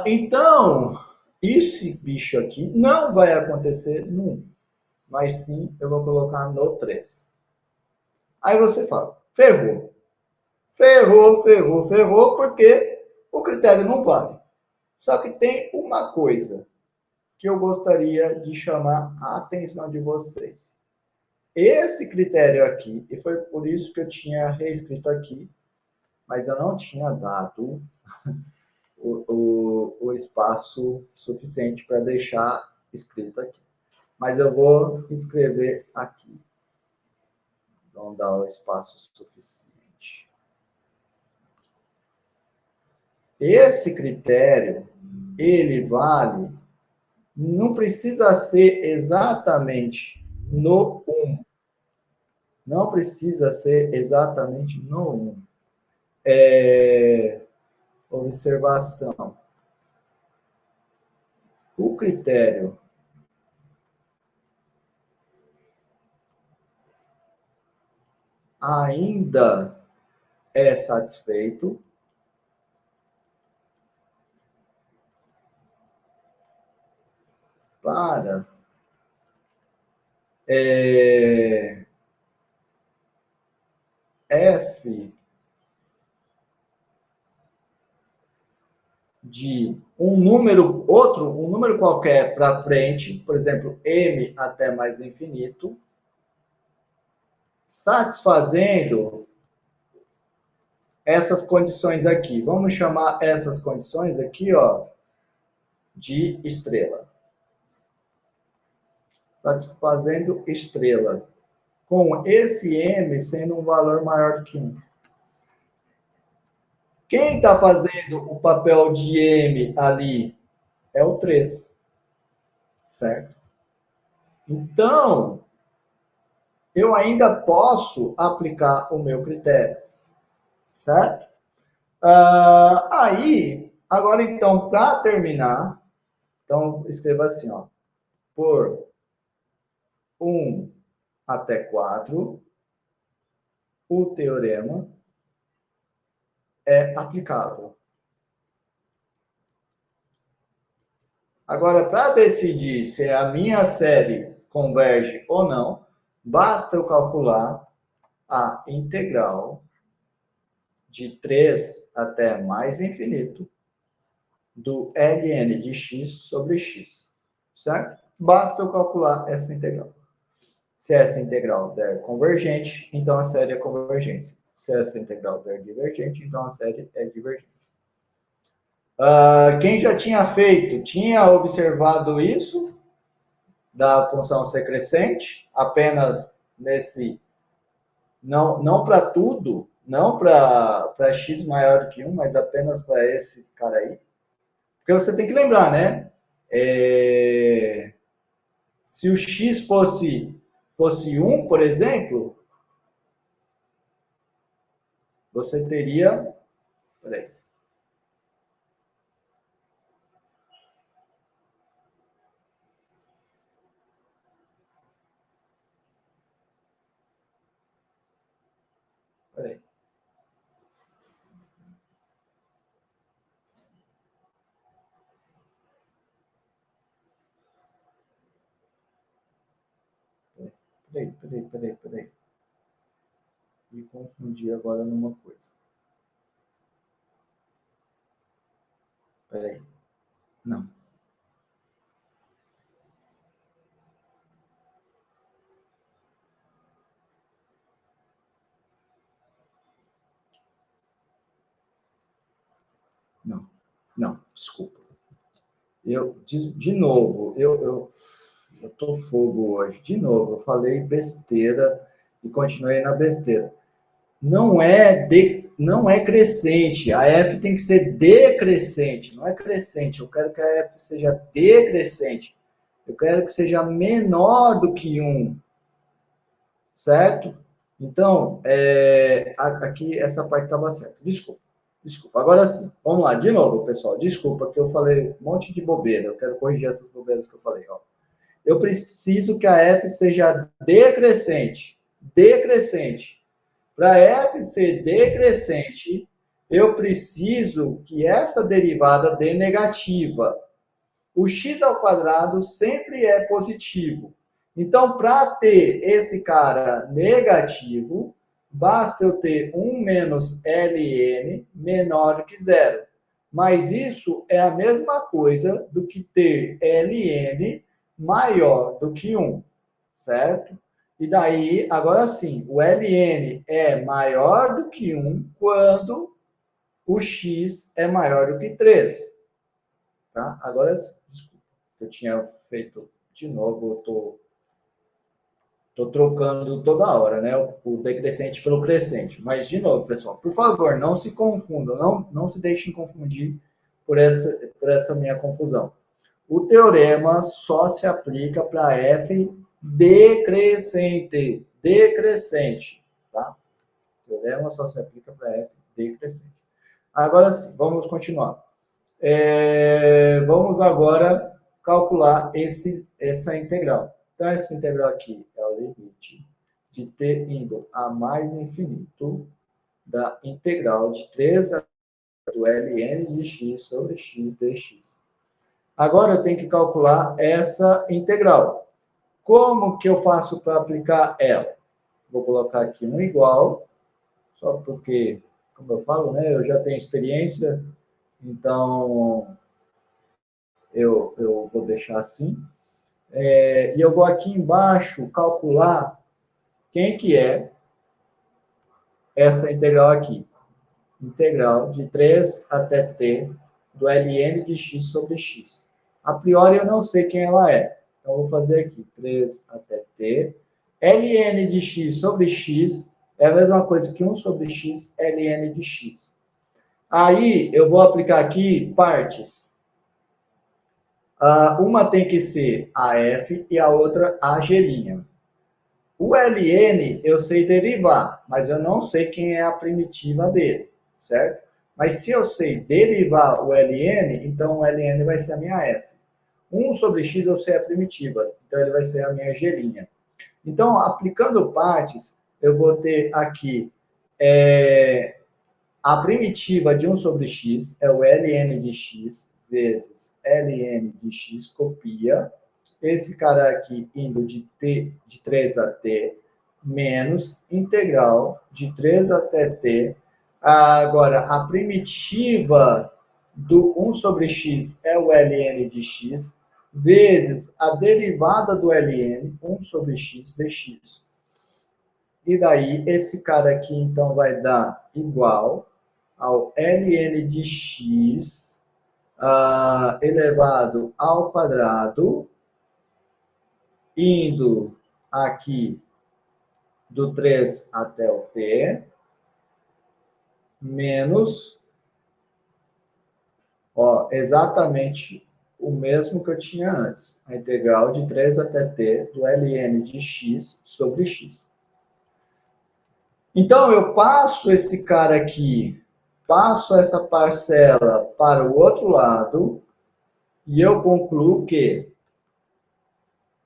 Então, esse bicho aqui não vai acontecer no 1, mas sim eu vou colocar no 3. Aí você fala, ferrou. Ferrou, porque o critério não vale. Só que tem uma coisa que eu gostaria de chamar a atenção de vocês. Esse critério aqui, e foi por isso que eu tinha reescrito aqui, mas eu não tinha dado o espaço suficiente para deixar escrito aqui. Mas eu vou escrever aqui. Então, dá o espaço suficiente. Esse critério, ele vale, não precisa ser exatamente no 1. Não precisa ser exatamente no 1. Observação. O critério ainda é satisfeito para f de um número qualquer para frente, por exemplo, m até mais infinito, satisfazendo essas condições aqui. Vamos chamar essas condições aqui, ó, de estrela. Satisfazendo estrela. Com esse m sendo um valor maior do que 1. Quem está fazendo o papel de m ali é o 3. Certo? Então, eu ainda posso aplicar o meu critério. Certo? Aí, agora então, para terminar, então escreva assim, ó, por 1 até 4, o teorema é aplicável. Agora, para decidir se a minha série converge ou não, basta eu calcular a integral de 3 até mais infinito do ln de x sobre x, certo? Basta eu calcular essa integral. Se essa integral der convergente, então a série é convergente. Se essa integral der divergente, então a série é divergente. Quem já tinha feito, tinha observado isso, da função ser crescente, apenas nesse, não para tudo, não para x maior do que 1, mas apenas para esse cara aí. Porque você tem que lembrar, né? Se o x fosse 1, por exemplo, você teria... Peraí. Peraí. Peraí. Me confundi agora numa coisa. Peraí. Não. Não, desculpa. De novo, eu tô fogo hoje. De novo, eu falei besteira e continuei na besteira. Não é crescente. A f tem que ser decrescente, não é crescente. Eu quero que a f seja decrescente. Eu quero que seja menor do que 1. Certo? Então, aqui essa parte estava certa. Desculpa. Agora sim, vamos lá, de novo, pessoal. Desculpa que eu falei um monte de bobeira. Eu quero corrigir essas bobeiras que eu falei. Ó. Eu preciso que a f seja decrescente. Decrescente. Para f ser decrescente, eu preciso que essa derivada dê negativa. O x ao quadrado sempre é positivo. Então, para ter esse cara negativo, basta eu ter 1 menos ln menor que zero. Mas isso é a mesma coisa do que ter ln maior do que 1, certo? E daí, agora sim, o ln é maior do que 1 quando o x é maior do que 3. Tá? Agora, desculpa, eu tinha feito de novo, eu tô trocando toda hora, né? O decrescente pelo crescente. Mas, de novo, pessoal, por favor, não se confundam, não se deixem confundir por essa minha confusão. O teorema só se aplica para f decrescente. Decrescente, tá? O teorema só se aplica para f decrescente. Agora sim, vamos continuar. Vamos agora calcular essa integral. Então, essa integral aqui é o limite de t indo a mais infinito da integral de 3 a do ln de x sobre x dx. Agora eu tenho que calcular essa integral. Como que eu faço para aplicar ela? Vou colocar aqui um igual, só porque, como eu falo, né, eu já tenho experiência, então eu vou deixar assim. E eu vou aqui embaixo calcular quem que é essa integral aqui. Integral de 3 até t do ln de x sobre x. A priori eu não sei quem ela é. Então, eu vou fazer aqui 3 até t. ln de x sobre x é a mesma coisa que 1 sobre x ln de x. Aí, eu vou aplicar aqui partes. Uma tem que ser a f e a outra a g'. O ln eu sei derivar, mas eu não sei quem é a primitiva dele, certo? Mas se eu sei derivar o ln, então o ln vai ser a minha f. 1 sobre x eu sei a primitiva, então ele vai ser a minha g'. Então, aplicando partes, eu vou ter aqui a primitiva de 1 sobre x, é o ln de x, vezes ln de x, copia. Esse cara aqui indo de 3 a t, menos integral de 3 até t. Agora, a primitiva do 1 sobre x é o ln de x, vezes a derivada do ln, 1 sobre x dx. E daí, esse cara aqui, então, vai dar igual ao ln de x elevado ao quadrado, indo aqui do 3 até o t, menos, exatamente o mesmo que eu tinha antes, a integral de 3 até t do ln de x sobre x. Então, eu passo esse cara aqui, passo essa parcela para o outro lado, e eu concluo que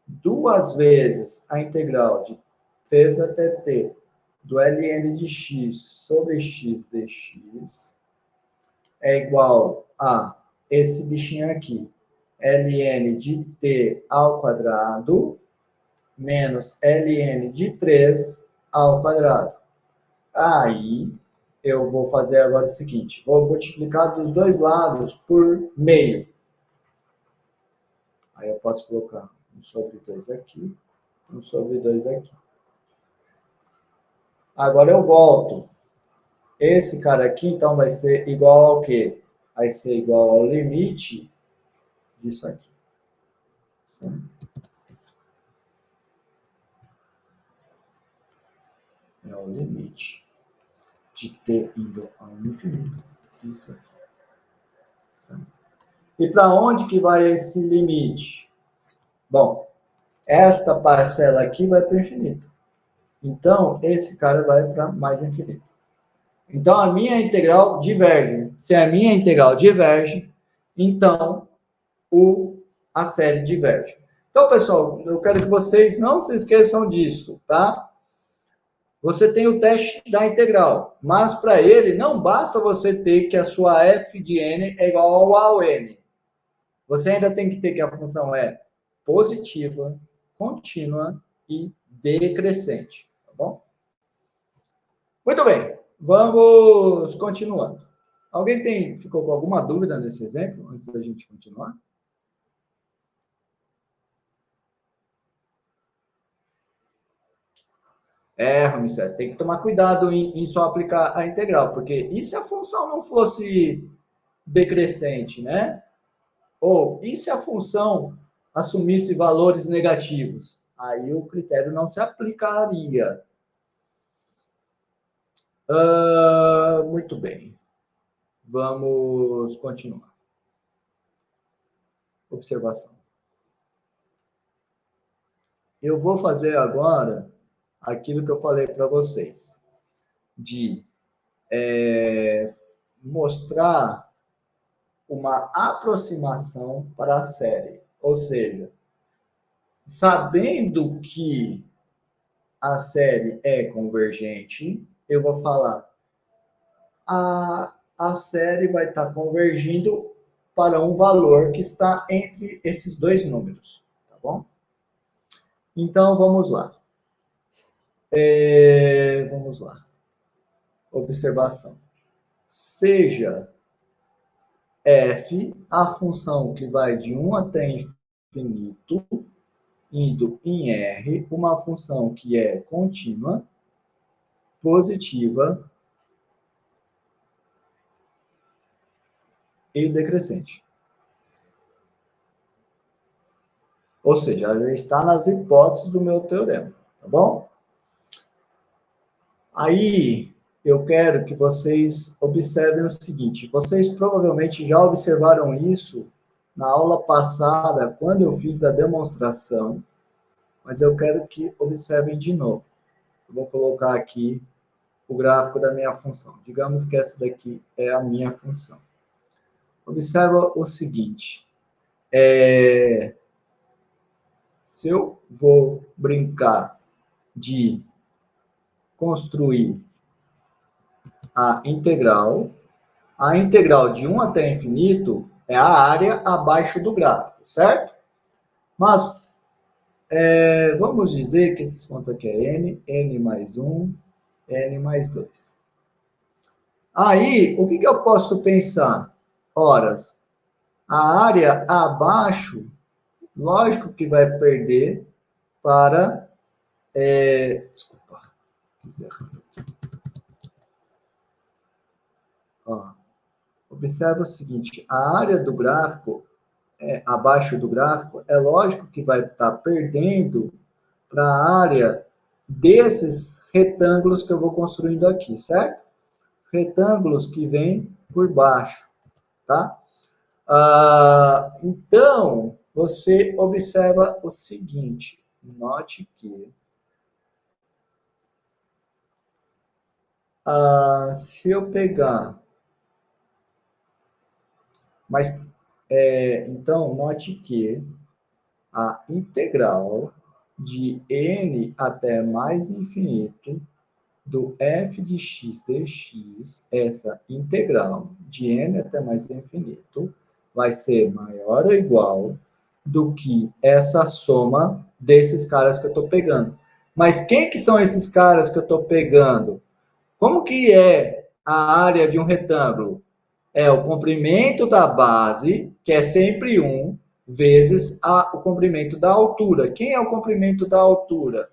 2 vezes a integral de 3 até t do ln de x sobre x dx é igual a esse bichinho aqui, ln de t ao quadrado menos ln de 3 ao quadrado. Aí, eu vou fazer agora o seguinte, vou multiplicar dos dois lados por meio. Aí eu posso colocar 1 sobre 2 aqui, 1 sobre 2 aqui. Agora eu volto. Esse cara aqui, então, vai ser igual ao quê? vai ser igual ao limite disso aqui. Certo? É o limite de t indo ao infinito. Isso aqui. Certo? E para onde que vai esse limite? Bom, esta parcela aqui vai para o infinito. Então, esse cara vai para mais infinito. Então, a minha integral diverge. Se a minha integral diverge, então a série diverge. Então, pessoal, eu quero que vocês não se esqueçam disso, tá? Você tem o teste da integral, mas para ele não basta você ter que a sua f de n é igual ao n. Você ainda tem que ter que a função é positiva, contínua e decrescente, tá bom? Muito bem, vamos continuando. Alguém ficou com alguma dúvida nesse exemplo, antes da gente continuar? Ramsés, tem que tomar cuidado em só aplicar a integral, porque e se a função não fosse decrescente, né? Ou e se a função assumisse valores negativos? Aí o critério não se aplicaria. Muito bem. Vamos continuar. Observação. Eu vou fazer agora aquilo que eu falei para vocês, de mostrar uma aproximação para a série. Ou seja, sabendo que a série é convergente, eu vou falar a série vai estar convergindo para um valor que está entre esses dois números, tá bom? Então, vamos lá. Vamos lá. Observação. Seja f a função que vai de 1 até infinito, indo em R, uma função que é contínua, positiva e decrescente. Ou seja, já está nas hipóteses do meu teorema, tá bom? Aí, eu quero que vocês observem o seguinte, vocês provavelmente já observaram isso na aula passada, quando eu fiz a demonstração, mas eu quero que observem de novo. Eu vou colocar aqui o gráfico da minha função. Digamos que essa daqui é a minha função. Observa o seguinte, se eu vou brincar de construir a integral de 1 até infinito é a área abaixo do gráfico, certo? Mas, vamos dizer que esse ponto aqui é n mais 1, n mais 2. Aí, o que eu posso pensar? Horas, a área abaixo, lógico que vai perder para... desculpa, fiz errado aqui. Ó, observa o seguinte, a área do gráfico, abaixo do gráfico, é lógico que vai estar perdendo para a área desses retângulos que eu vou construindo aqui, certo? Retângulos que vêm por baixo, tá? Então, você observa o seguinte, note que se eu pegar, mas, então, note que a integral de n até mais infinito do f de x dx, essa integral de n até mais infinito, vai ser maior ou igual do que essa soma desses caras que eu estou pegando. Mas quem que são esses caras que eu estou pegando? Como que é a área de um retângulo? É o comprimento da base, que é sempre 1, vezes o comprimento da altura. Quem é o comprimento da altura?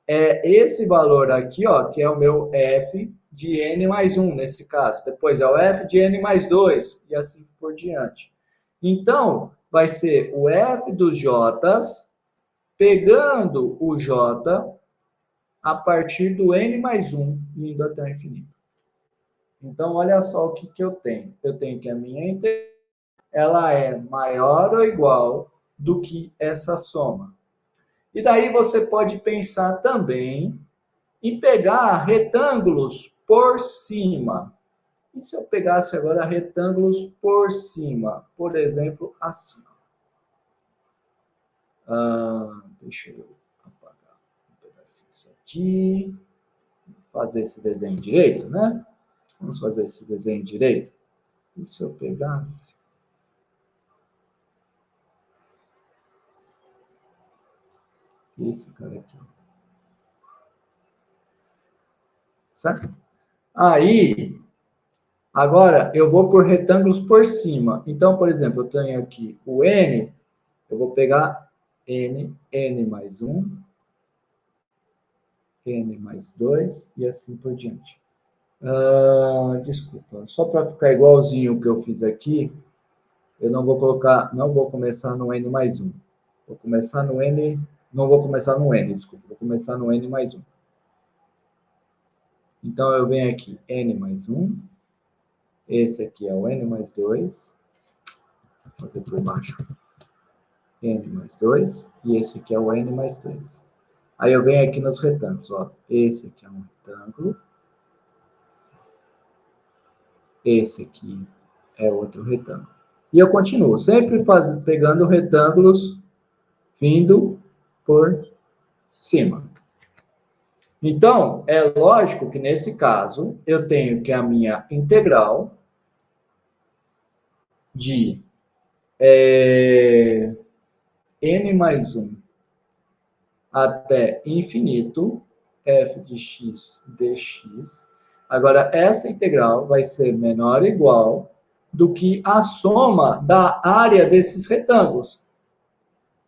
É esse valor aqui, ó, que é o meu f de n mais 1, nesse caso. Depois é o f de n mais 2, e assim por diante. Então, vai ser o f dos j's, pegando o j a partir do n mais 1, indo até o infinito. Então, olha só o que eu tenho. Eu tenho que a minha integral ela é maior ou igual do que essa soma. E daí você pode pensar também em pegar retângulos por cima. E se eu pegasse agora retângulos por cima? Por exemplo, assim. Deixa eu apagar um pedacinho disso aqui. Fazer esse desenho direito, né? Vamos fazer esse desenho direito. E se eu pegasse... esse cara aqui. Certo? Aí, agora, eu vou por retângulos por cima. Então, por exemplo, eu tenho aqui o n, eu vou pegar n mais 1, n mais 2 e assim por diante. Desculpa, só para ficar igualzinho o que eu fiz aqui, eu não vou começar no n mais 1. Vou começar no n, não vou começar no n, desculpa, vou começar no n mais 1. Então, eu venho aqui, n mais 1, esse aqui é o n mais 2, vou fazer por baixo, n mais 2, e esse aqui é o n mais 3. Aí eu venho aqui nos retângulos, ó, esse aqui é um retângulo, esse aqui é outro retângulo. E eu continuo, sempre pegando retângulos vindo por cima. Então, é lógico que nesse caso, eu tenho que a minha integral de n mais 1 até infinito, f de x dx. Agora, essa integral vai ser menor ou igual do que a soma da área desses retângulos.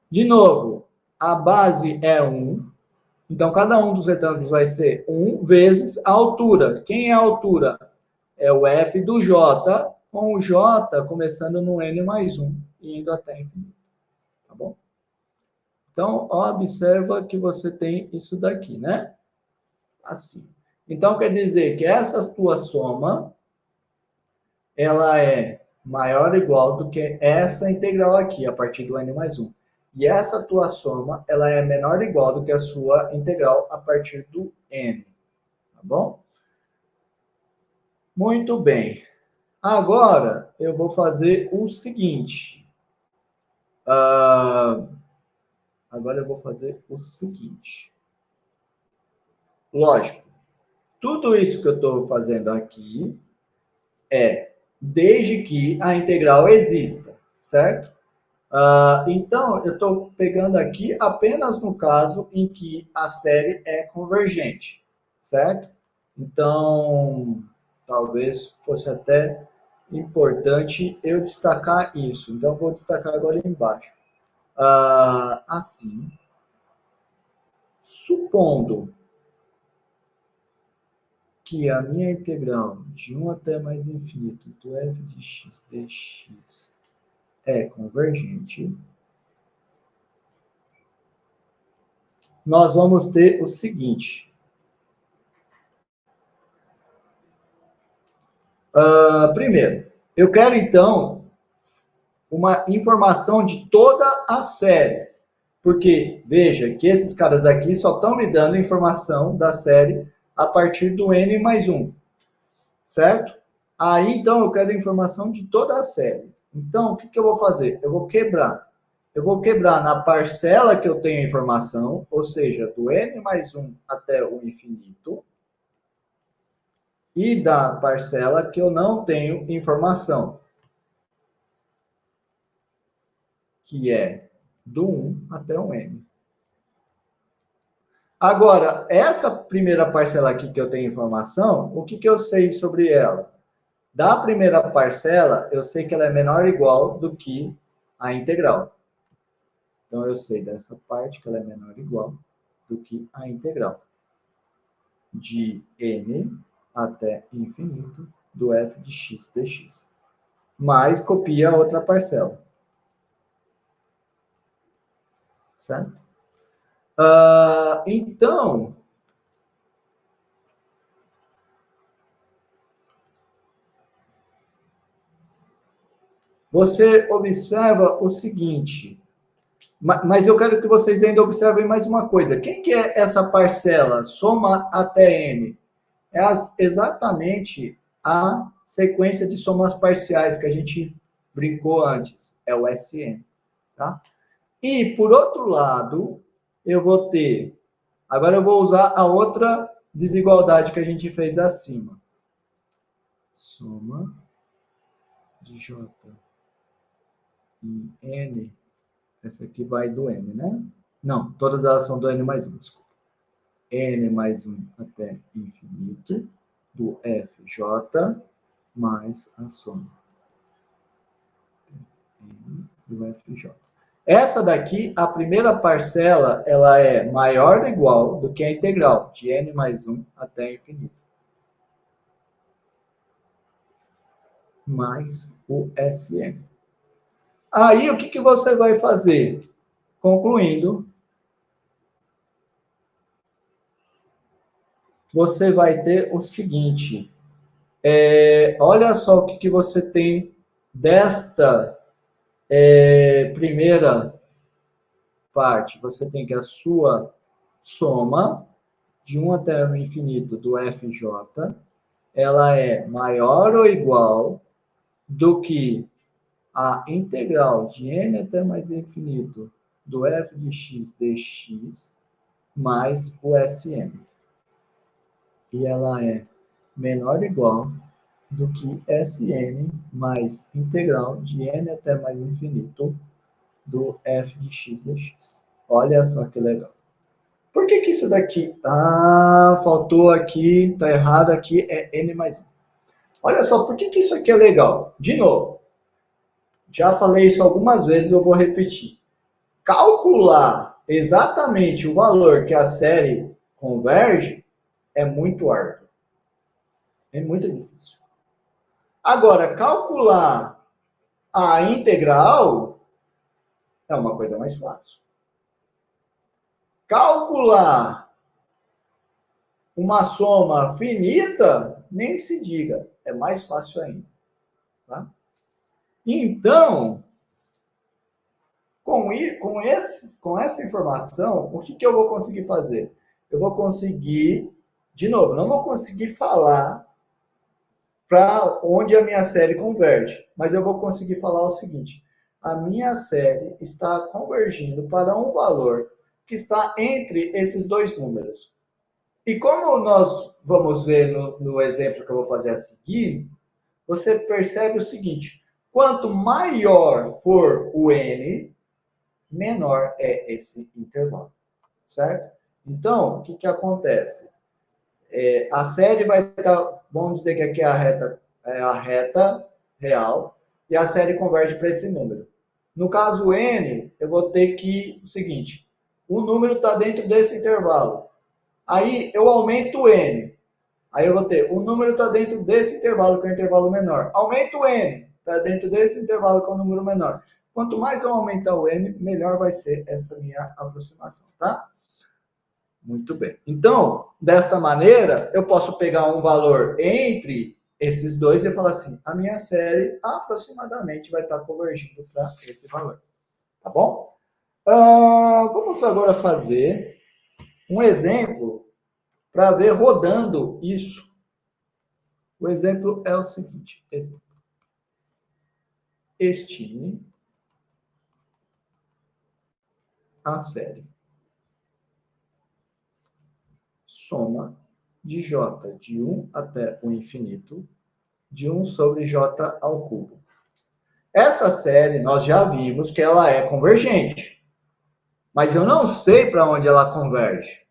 De novo, a base é 1, então cada um dos retângulos vai ser 1 vezes a altura. Quem é a altura? É o f do j, com o j começando no n mais 1 e indo até infinito. Tá bom? Então, observa que você tem isso daqui, né? Assim. Então, quer dizer que essa tua soma, ela é maior ou igual do que essa integral aqui, a partir do n mais 1. E essa tua soma, ela é menor ou igual do que a sua integral a partir do n. Tá bom? Muito bem. Agora, eu vou fazer o seguinte. Lógico, tudo isso que eu estou fazendo aqui é desde que a integral exista, certo? Então, eu estou pegando aqui apenas no caso em que a série é convergente, certo? Então, talvez fosse até importante eu destacar isso. Então, vou destacar agora embaixo. Assim, supondo que a minha integral de 1 até mais infinito do f de x dx é convergente, nós vamos ter o seguinte. Primeiro, eu quero, então, uma informação de toda a série. Porque, veja, que esses caras aqui só estão me dando informação da série a partir do n mais 1. Certo? Aí, então, eu quero informação de toda a série. Então, o que eu vou fazer? Eu vou quebrar. Eu vou quebrar na parcela que eu tenho informação, ou seja, do n mais 1 até o infinito, e da parcela que eu não tenho informação, que é do 1 até o n. Agora, essa primeira parcela aqui que eu tenho informação, o que eu sei sobre ela? Da primeira parcela, eu sei que ela é menor ou igual do que a integral. Então, eu sei dessa parte que ela é menor ou igual do que a integral de n até infinito do f de x dx. mais copia a outra parcela. Certo? Então, você observa o seguinte, mas eu quero que vocês ainda observem mais uma coisa. Quem que é essa parcela? Soma até n. É exatamente a sequência de somas parciais que a gente brincou antes. É o Sn. Tá? E, por outro lado, eu vou ter... Agora eu vou usar a outra desigualdade que a gente fez acima. Soma de J em N. Essa aqui vai do N, né? Não, todas elas são do N mais 1, desculpa. N mais 1 até infinito, do FJ, mais a soma. N do FJ. Essa daqui, a primeira parcela, ela é maior ou igual do que a integral, de N mais 1 até infinito. Mais o Sn. Aí, o que você vai fazer? Concluindo, você vai ter o seguinte. Olha só o que você tem desta primeira parte. Você tem que a sua soma, de 1 até o infinito do FJ, ela é maior ou igual do que a integral de n até mais infinito do f de x dx mais o Sn. E ela é menor ou igual do que Sn mais integral de n até mais infinito do f de x dx. Olha só que legal. Por que isso daqui? Faltou aqui, tá errado aqui, é n mais 1. Olha só, por que isso aqui é legal? De novo, já falei isso algumas vezes, eu vou repetir. Calcular exatamente o valor que a série converge é muito árduo. É muito difícil. Agora, calcular a integral é uma coisa mais fácil. Calcular uma soma finita, nem se diga, é mais fácil ainda. Tá? Então, com essa informação, o que eu vou conseguir fazer? Eu vou conseguir, de novo, não vou conseguir falar para onde a minha série converge, mas eu vou conseguir falar o seguinte: a minha série está convergindo para um valor que está entre esses dois números. E como nós vamos ver no exemplo que eu vou fazer a seguir, você percebe o seguinte: quanto maior for o n, menor é esse intervalo, certo? Então, o que acontece? A série vai estar, vamos dizer que aqui é a reta real, e a série converge para esse número. No caso n, eu vou ter que, o seguinte, o número está dentro desse intervalo. Aí eu aumento o n. Aí eu vou ter, o número está dentro desse intervalo, que é o intervalo menor. Aumento o n, está dentro desse intervalo, que é o número menor. Quanto mais eu aumentar o n, melhor vai ser essa minha aproximação, tá? Muito bem. Então, desta maneira, eu posso pegar um valor entre esses dois e falar assim, a minha série aproximadamente vai estar convergindo para esse valor. Tá bom? Vamos agora fazer um exemplo para ver rodando isso. O exemplo é o seguinte. Exemplo. Estime a série soma de j de 1 até o infinito de 1 sobre j ao cubo. Essa série nós já vimos que ela é convergente, mas eu não sei para onde ela converge.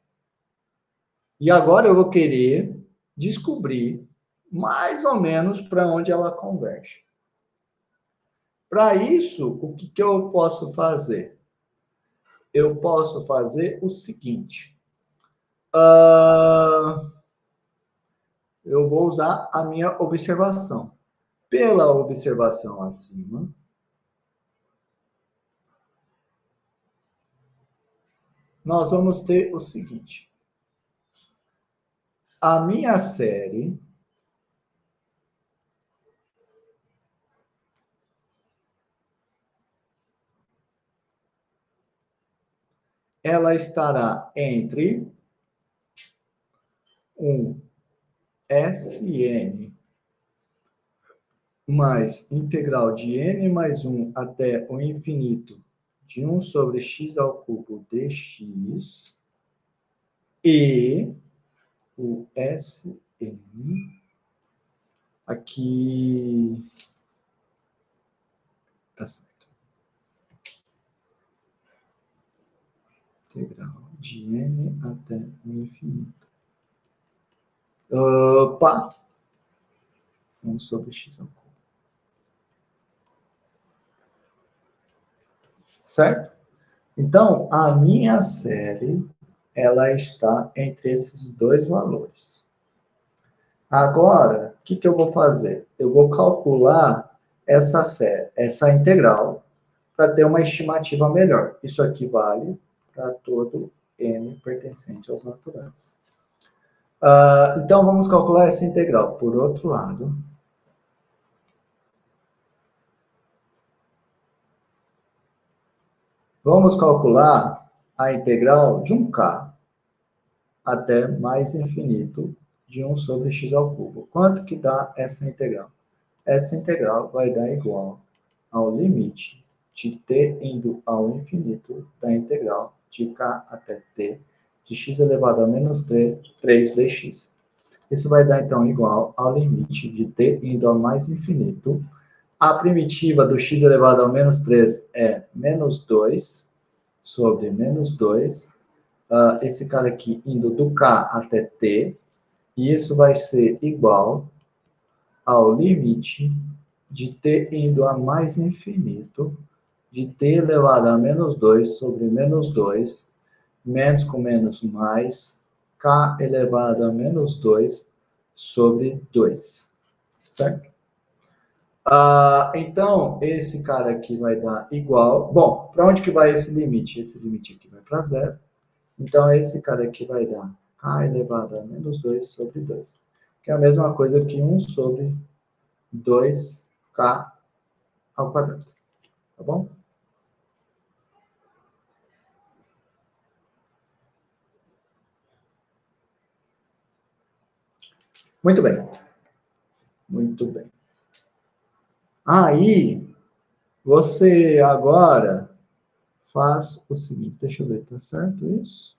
E agora eu vou querer descobrir mais ou menos para onde ela converge. Para isso, o que eu posso fazer? Eu posso fazer o seguinte. Eu vou usar a minha observação. Pela observação acima, nós vamos ter o seguinte. A minha série ela estará entre um Sn mais integral de n mais 1 até o infinito de 1 sobre x ao cubo dx e o Sn aqui tá certo. Integral de n até o infinito. Opa! 1 sobre x ao cubo. Certo? Então, a minha série, ela está entre esses dois valores. Agora, o que eu vou fazer? Eu vou calcular essa série, essa integral, para ter uma estimativa melhor. Isso aqui vale para todo n pertencente aos naturais. Então, vamos calcular essa integral. Por outro lado, vamos calcular a integral de 1k até mais infinito de 1 sobre x ao cubo. Quanto que dá essa integral? Essa integral vai dar igual ao limite de t indo ao infinito da integral de k até t de x elevado a menos 3 dx. Isso vai dar, então, igual ao limite de t indo ao mais infinito. A primitiva do x elevado ao menos 3 é menos 2 sobre menos 2. Esse cara aqui indo do k até t. E isso vai ser igual ao limite de t indo a mais infinito de t elevado a menos 2 sobre menos 2, menos com menos mais, k elevado a menos 2 sobre 2. Certo? Então, esse cara aqui vai dar igual... Bom, para onde que vai esse limite? Esse limite aqui vai para zero. Então, esse cara aqui vai dar k elevado a menos 2 sobre 2. Que é a mesma coisa que 1 sobre 2k ao quadrado. Tá bom? Muito bem. Muito bem. Aí, você agora faz o seguinte. Deixa eu ver, tá certo isso?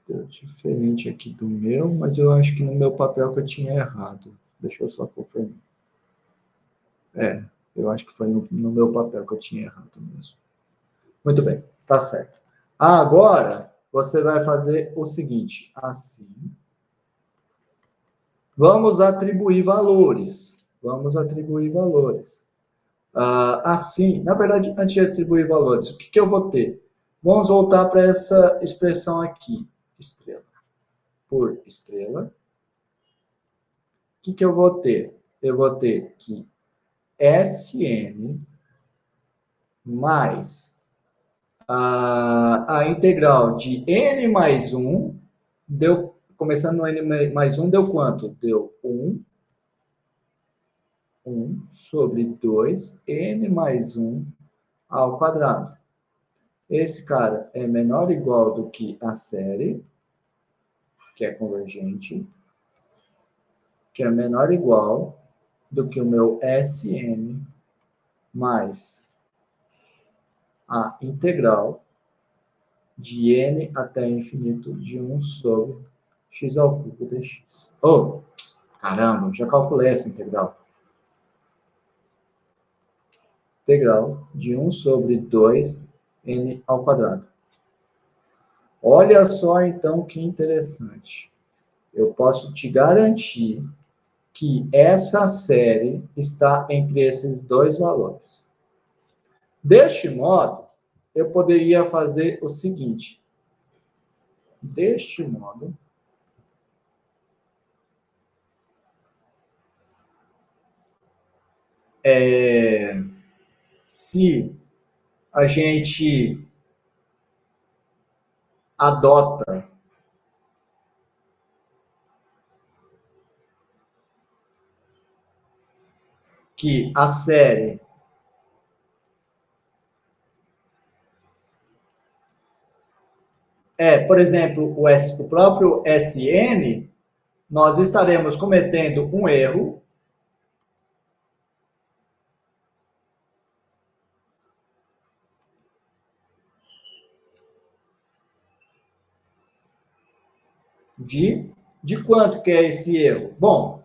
Deu diferente aqui do meu, mas eu acho que no meu papel que eu tinha errado. Deixa eu só confirmar. Eu acho que foi no meu papel que eu tinha errado mesmo. Muito bem, tá certo. Agora, você vai fazer o seguinte, assim. Vamos atribuir valores. Vamos atribuir valores. Assim, na verdade, antes de atribuir valores, o que eu vou ter? Vamos voltar para essa expressão aqui. Estrela por estrela. O que eu vou ter? Eu vou ter que Sn mais a integral de n mais 1, deu, começando no n mais 1, deu quanto? Deu 1 sobre 2, n mais 1 ao quadrado. Esse cara é menor ou igual do que a série, que é convergente, que é menor ou igual do que o meu Sn mais a integral de n até infinito de 1 sobre x ao cubo dx. Oh, caramba, já calculei essa integral. Integral de 1 sobre 2n ao quadrado. Olha só, então, que interessante. Eu posso te garantir que essa série está entre esses dois valores. Deste modo, eu poderia fazer o seguinte. Deste modo, se a gente adota que a série por exemplo, o próprio SN, nós estaremos cometendo um erro de quanto que é esse erro? Bom,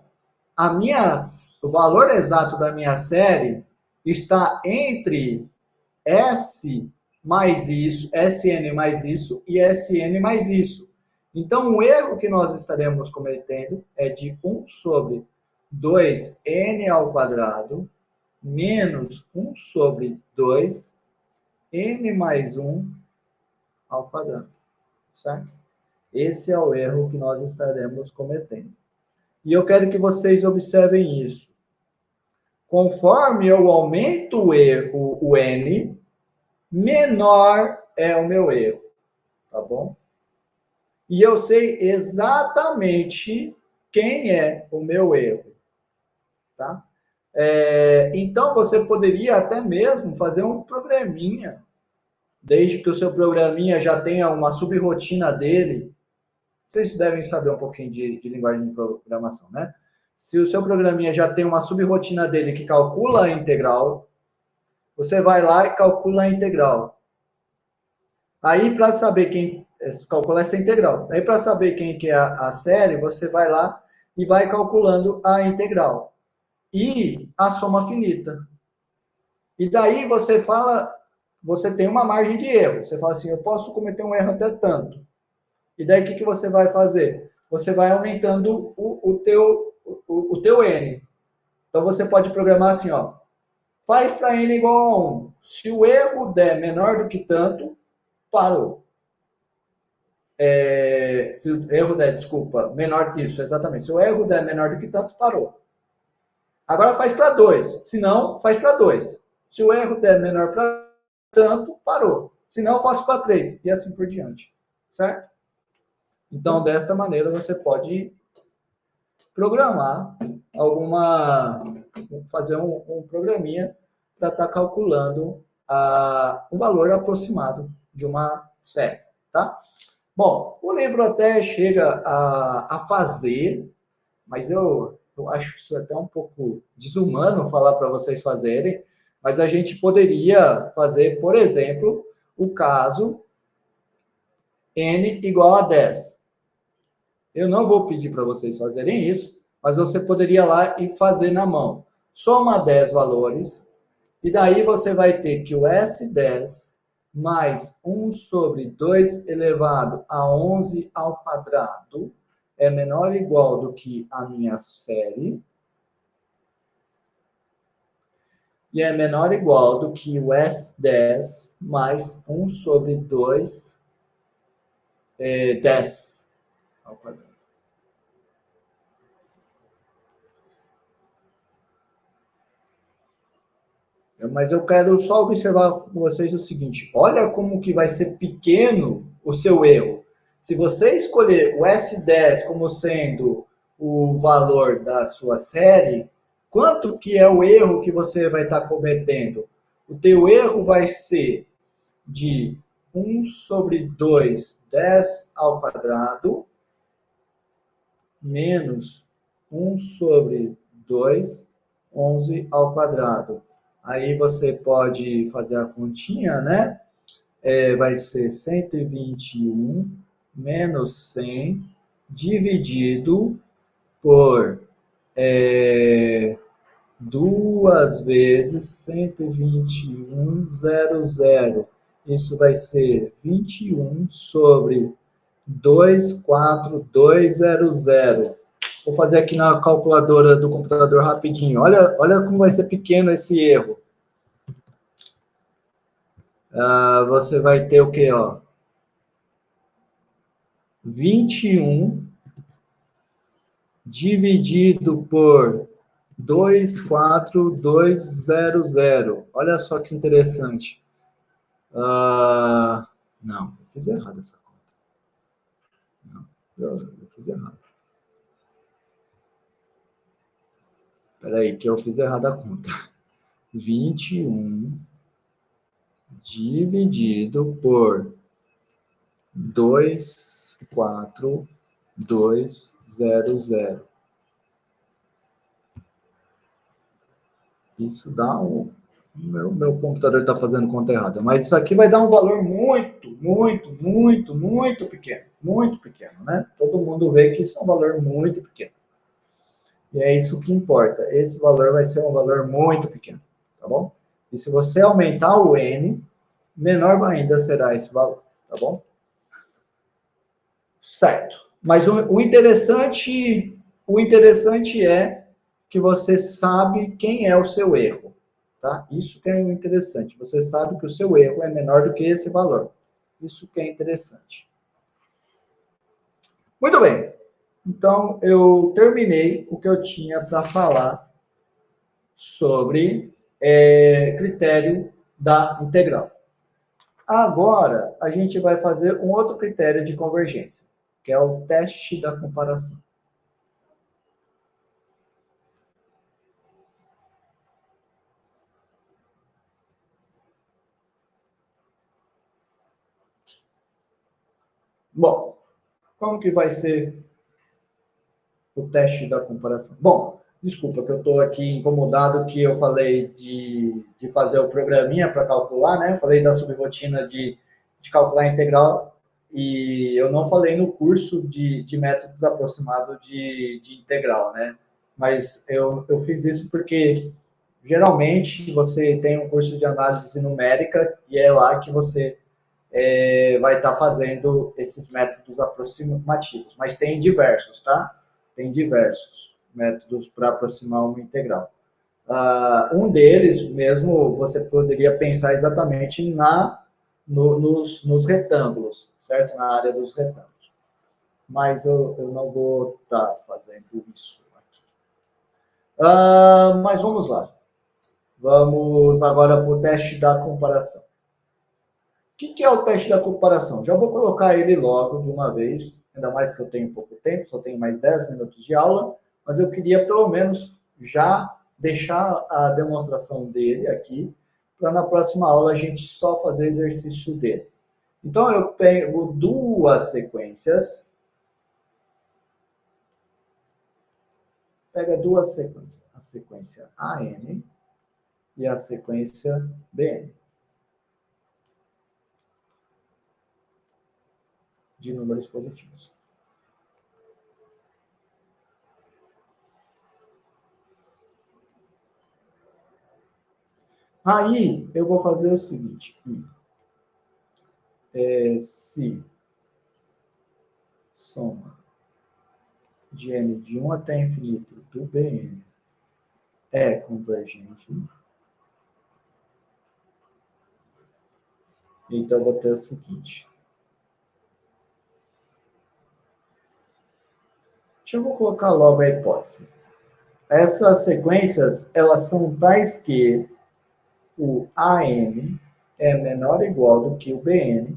o valor exato da minha série está entre S mais isso, SN mais isso e SN mais isso. Então, o erro que nós estaremos cometendo é de 1 sobre 2n ao quadrado menos 1 sobre 2n mais 1 ao quadrado. Certo? Esse é o erro que nós estaremos cometendo. E eu quero que vocês observem isso. Conforme eu aumento o n, menor é o meu erro. Tá bom? E eu sei exatamente quem é o meu erro. Tá? Então, você poderia até mesmo fazer um programinha, desde que o seu programinha já tenha uma subrotina dele. Vocês devem saber um pouquinho de linguagem de programação, né? Se o seu programinha já tem uma subrotina dele que calcula a integral, você vai lá e calcula a integral. Aí, para saber quem calcula essa integral, aí para saber quem que é a série, você vai lá e vai calculando a integral e a soma finita. E daí você tem uma margem de erro. Você fala assim, eu posso cometer um erro até tanto. E daí, o que você vai fazer? Você vai aumentando o teu n. Então, você pode programar assim, ó. Faz para n igual a 1. Se o erro der menor do que tanto, parou. Se o erro der, menor que isso, exatamente. Se o erro der menor do que tanto, parou. Agora faz para 2. Se não, faz para 2. Se o erro der menor para tanto, parou. Se não, eu faço para 3. E assim por diante. Certo? Então, desta maneira, você pode programar fazer um programinha para estar calculando um valor aproximado de uma série, tá? Bom, o livro até chega a fazer, mas eu acho isso até um pouco desumano falar para vocês fazerem, mas a gente poderia fazer, por exemplo, o caso n igual a 10. Eu não vou pedir para vocês fazerem isso, mas você poderia ir lá e fazer na mão. Soma 10 valores, e daí você vai ter que o S10 mais 1 sobre 2 elevado a 11 ao quadrado é menor ou igual do que a minha série, e é menor ou igual do que o S10 mais 1 sobre 2, 10 ao quadrado. Mas eu quero só observar com vocês o seguinte, olha como que vai ser pequeno o seu erro. Se você escolher o S10 como sendo o valor da sua série, quanto que é o erro que você vai estar cometendo? O teu erro vai ser de 1 sobre 2, 10 ao quadrado, menos 1 sobre 2, 11 ao quadrado. Aí você pode fazer a continha, né? Vai ser 121 menos 100 dividido por 2 vezes 121,00. Isso vai ser 21 sobre 24200. Vou fazer aqui na calculadora do computador rapidinho. Olha como vai ser pequeno esse erro. Você vai ter o quê? 21 dividido por 24200. Olha só que interessante. Não, eu fiz errado essa conta. Não, eu fiz errado. Espera aí, que eu fiz errado a conta. 21 dividido por 24200. Isso dá um... Meu computador está fazendo conta errada. Mas isso aqui vai dar um valor muito, muito, muito, muito pequeno. Muito pequeno, né? Todo mundo vê que isso é um valor muito pequeno. E é isso que importa. Esse valor vai ser um valor muito pequeno. Tá bom? E se você aumentar o N, menor ainda será esse valor. Tá bom? Certo. Mas o interessante é que você sabe quem é o seu erro. Tá? Isso que é o interessante. Você sabe que o seu erro é menor do que esse valor. Isso que é interessante. Muito bem. Então, eu terminei o que eu tinha para falar sobre critério da integral. Agora, a gente vai fazer um outro critério de convergência, que é o teste da comparação. Bom, como que vai ser o teste da comparação? Bom, desculpa que eu estou aqui incomodado que eu falei de fazer o programinha para calcular, né? Eu falei da subrotina de calcular a integral e eu não falei no curso de métodos aproximados de integral, né? Mas eu fiz isso porque geralmente você tem um curso de análise numérica e é lá que você vai estar fazendo esses métodos aproximativos. Mas tem diversos, tá? Tem diversos métodos para aproximar uma integral. Um deles mesmo, você poderia pensar exatamente nos retângulos, certo? Na área dos retângulos. Mas eu não vou estar fazendo isso aqui. Mas vamos lá. Vamos agora para o teste da comparação. O que é o teste da comparação? Já vou colocar ele logo de uma vez, ainda mais que eu tenho pouco tempo, só tenho mais 10 minutos de aula, mas eu queria pelo menos já deixar a demonstração dele aqui, para na próxima aula a gente só fazer exercício dele. Então eu pego duas sequências, a sequência AN e a sequência BN. De números positivos. Aí, eu vou fazer o seguinte. Se soma de n de 1 até infinito do Bn é convergente, então eu vou ter o seguinte. Eu vou colocar logo a hipótese. Essas sequências, elas são tais que o AN é menor ou igual do que o BN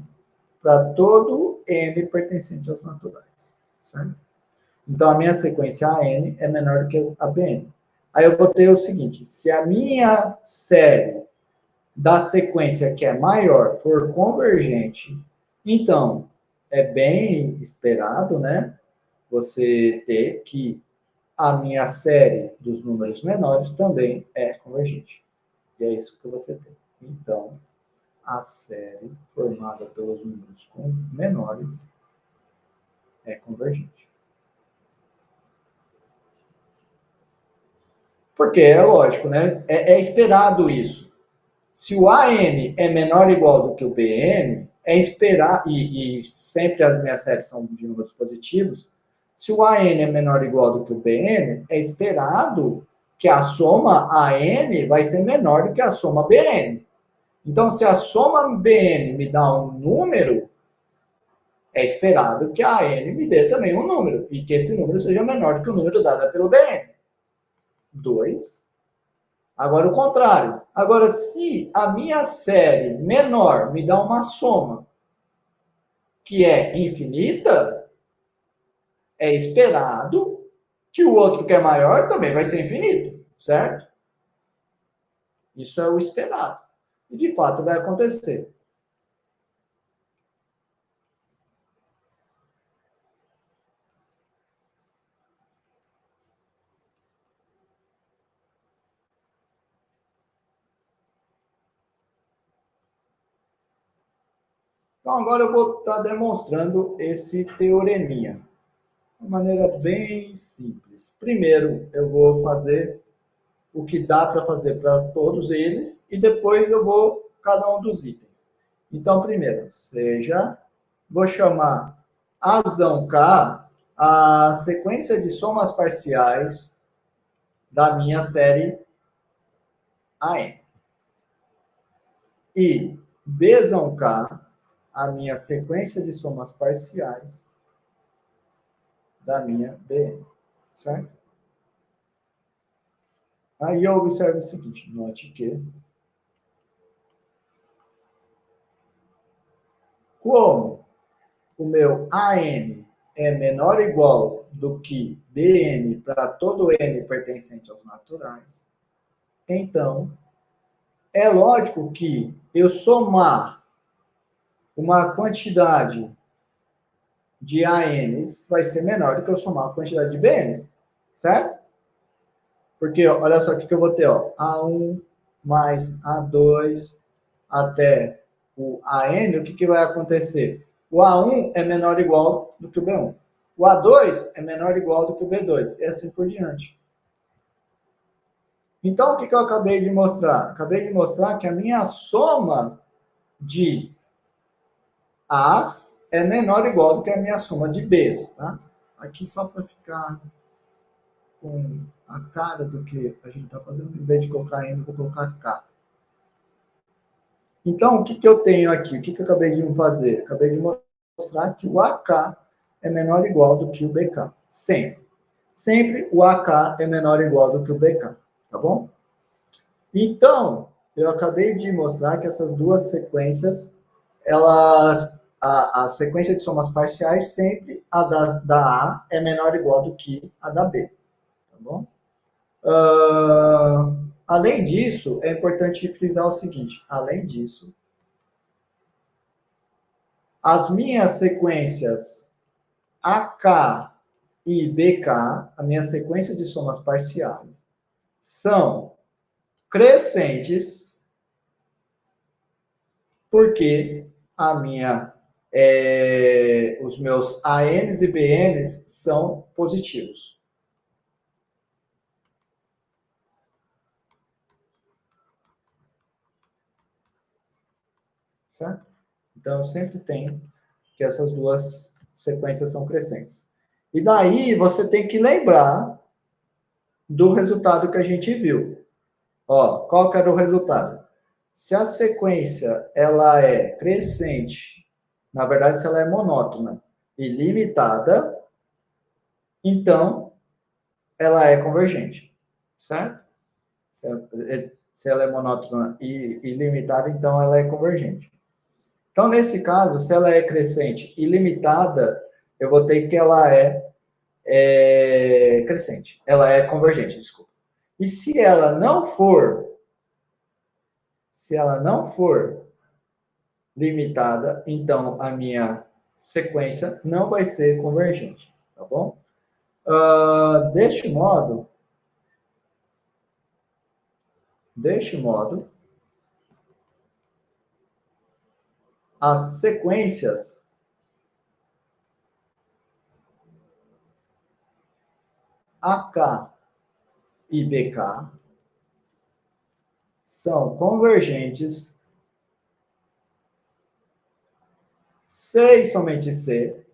para todo N pertencente aos naturais. Certo? Então, a minha sequência AN é menor do que a BN. Aí eu vou ter o seguinte, se a minha série da sequência que é maior for convergente, então, é bem esperado, né? Você ter que a minha série dos números menores também é convergente. E é isso que você tem. Então, a série formada pelos números menores é convergente. Porque é lógico, né? É esperado isso. Se o AN é menor ou igual do que o BN, é esperar, e sempre as minhas séries são de números positivos, se o AN é menor ou igual do que o BN, é esperado que a soma AN vai ser menor do que a soma BN. Então, se a soma BN me dá um número, é esperado que a AN me dê também um número, e que esse número seja menor do que o número dado pelo BN. 2. Agora o contrário. Agora, se a minha série menor me dá uma soma que é infinita, é esperado que o outro que é maior também vai ser infinito, certo? Isso é o esperado. E de fato vai acontecer. Então, agora eu vou estar demonstrando esse teoreminha. De maneira bem simples. Primeiro, eu vou fazer o que dá para fazer para todos eles e depois eu vou cada um dos itens. Então, primeiro, vou chamar azão K a sequência de somas parciais da minha série AN. E Bzão K a minha sequência de somas parciais da minha BN, certo? Aí eu observo o seguinte, note que como o meu AN é menor ou igual do que BN para todo N pertencente aos naturais, então é lógico que eu somar uma quantidade de ANs vai ser menor do que eu somar a quantidade de BNs, certo? Porque, olha só o que eu vou ter, ó, A1 mais A2 até o AN, o que vai acontecer? O A1 é menor ou igual do que o B1. O A2 é menor ou igual do que o B2, e assim por diante. Então, o que eu acabei de mostrar? Acabei de mostrar que a minha soma de As é menor ou igual do que a minha soma de Bs, tá? Aqui só para ficar com a cara do que a gente está fazendo, em vez de colocar N, vou colocar K. Então, o que eu tenho aqui? O que eu acabei de fazer? Acabei de mostrar que o AK é menor ou igual do que o BK. Sempre. Sempre o AK é menor ou igual do que o BK. Tá bom? Então, eu acabei de mostrar que essas duas sequências, a sequência de somas parciais, sempre a da A é menor ou igual do que a da B. Tá bom? Além disso, é importante frisar o seguinte. Além disso, as minhas sequências AK e BK, a minha sequência de somas parciais, são crescentes porque os meus ANs e BNs são positivos. Certo? Então, eu sempre tenho que essas duas sequências são crescentes. E daí, você tem que lembrar do resultado que a gente viu. Ó, qual que era o resultado? Se a sequência ela é crescente, na verdade, se ela é monótona e limitada, então ela é convergente, certo? Se ela é monótona e limitada, então ela é convergente. Então, nesse caso, se ela é crescente e limitada, eu vou ter que ela é crescente. Ela é convergente, desculpa. E se ela não for limitada, então a minha sequência não vai ser convergente, tá bom? Deste modo, as sequências AK e BK são convergentes se e somente se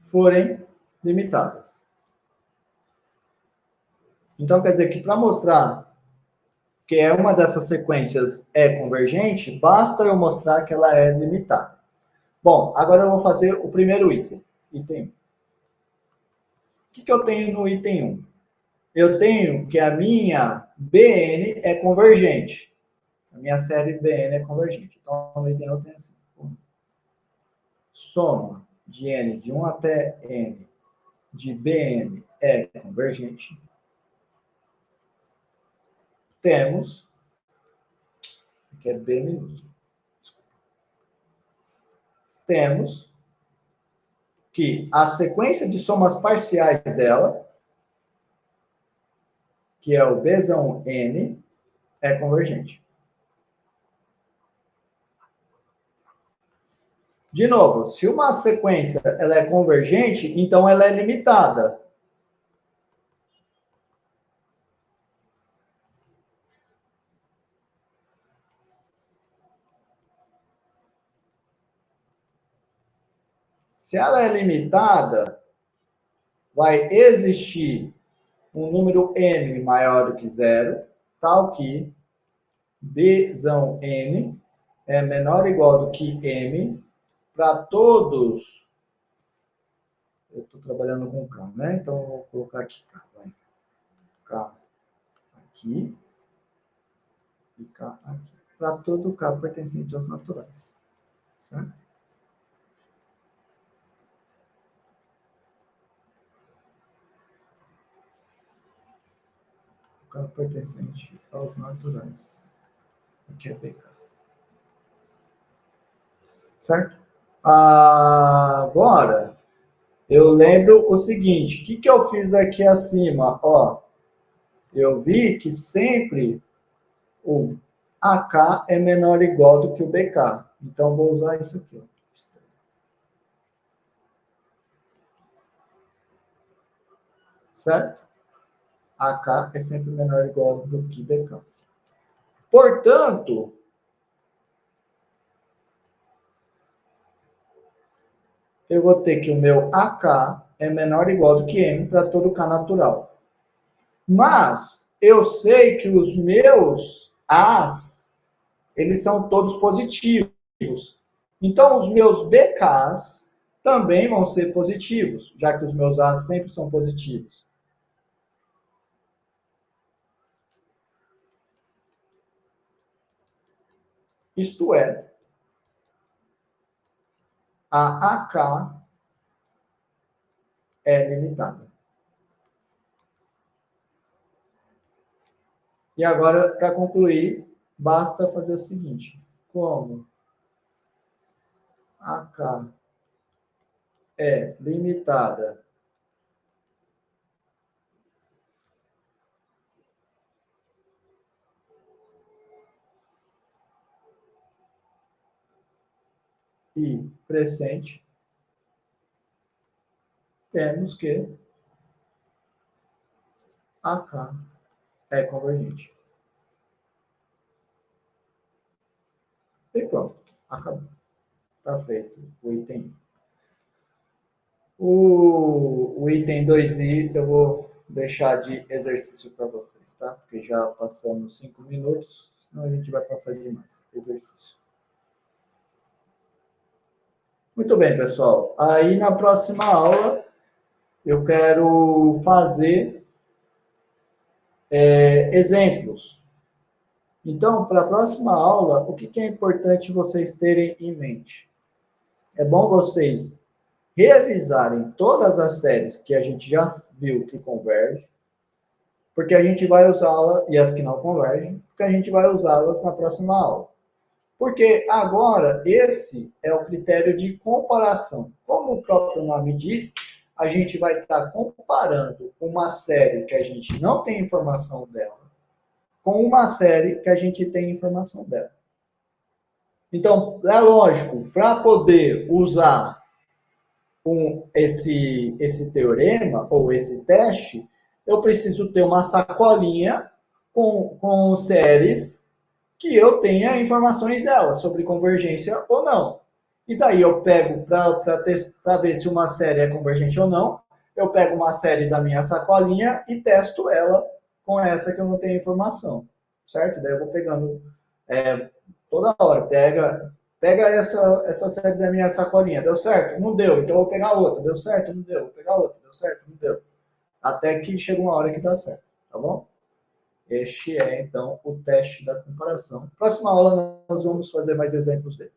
forem limitadas. Então, quer dizer que para mostrar que uma dessas sequências é convergente, basta eu mostrar que ela é limitada. Bom, agora eu vou fazer o primeiro item. Item 1. O que eu tenho no item 1? Eu tenho que a minha BN é convergente. A minha série BN é convergente. Então, no item 1 eu tenho assim. Soma de N de 1 até N de BN é convergente. Temos, que é B minúsculo. Temos que a sequência de somas parciais dela, que é o Bzão N, é convergente. De novo, se uma sequência ela é convergente, então ela é limitada. Se ela é limitada, vai existir um número m maior do que zero, tal que Bzão N é menor ou igual do que m para todos. Eu estou trabalhando com K, né? Então, eu vou colocar aqui K. Vai. K aqui e K aqui. Para todo K pertencente aos naturais. Certo? K pertencente aos naturais. Aqui é BK. Certo? Agora, eu lembro o seguinte. O que eu fiz aqui acima? Ó, eu vi que sempre o AK é menor ou igual do que o BK. Então, vou usar isso aqui. Ó. Certo? AK é sempre menor ou igual do que BK. Portanto, eu vou ter que o meu AK é menor ou igual do que M para todo K natural. Mas eu sei que os meus As, eles são todos positivos. Então, os meus BKs também vão ser positivos, já que os meus As sempre são positivos. Isto é, a AK é limitada. E agora, para concluir, basta fazer o seguinte. Como AK é limitada e crescente, temos que AK é convergente. E pronto, acabou. Está feito o item 1. O item 2i eu vou deixar de exercício para vocês, tá? Porque já passamos 5 minutos, senão a gente vai passar demais. Exercício. Muito bem, pessoal. Aí na próxima aula eu quero fazer exemplos. Então, para a próxima aula, o que é importante vocês terem em mente? É bom vocês revisarem todas as séries que a gente já viu que convergem, porque a gente vai usá-las, e as que não convergem, porque a gente vai usá-las na próxima aula. Porque agora, esse é o critério de comparação. Como o próprio nome diz, a gente vai estar comparando uma série que a gente não tem informação dela com uma série que a gente tem informação dela. Então, é lógico, para poder usar esse teorema ou esse teste, eu preciso ter uma sacolinha com séries que eu tenha informações dela sobre convergência ou não. E daí eu pego, para ver se uma série é convergente ou não, eu pego uma série da minha sacolinha e testo ela com essa que eu não tenho informação, certo? Daí eu vou pegando toda hora, pega essa série da minha sacolinha, deu certo? Não deu, então eu vou pegar outra, deu certo? Não deu, vou pegar outra, deu certo? Não deu. até que chega uma hora que dá certo, tá bom? Este é, então, o teste da comparação. Próxima aula, nós vamos fazer mais exemplos dele.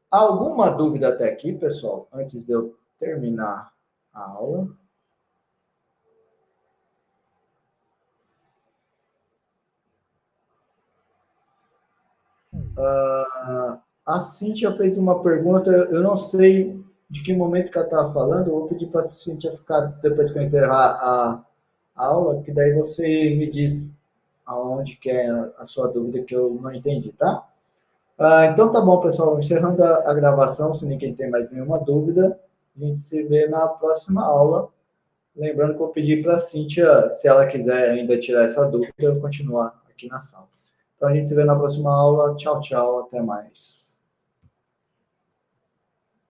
Alguma dúvida até aqui, pessoal? Antes de eu terminar a aula? A Cíntia fez uma pergunta, eu não sei de que momento que ela estava falando, eu vou pedir para a Cíntia ficar, depois que eu encerrar a aula, que daí você me diz aonde que é a sua dúvida que eu não entendi, tá? Então tá bom, pessoal, encerrando a gravação, se ninguém tem mais nenhuma dúvida, a gente se vê na próxima aula. Lembrando que eu pedi para a Cíntia, se ela quiser ainda tirar essa dúvida, eu continuar aqui na sala. Então a gente se vê na próxima aula. Tchau, tchau, até mais.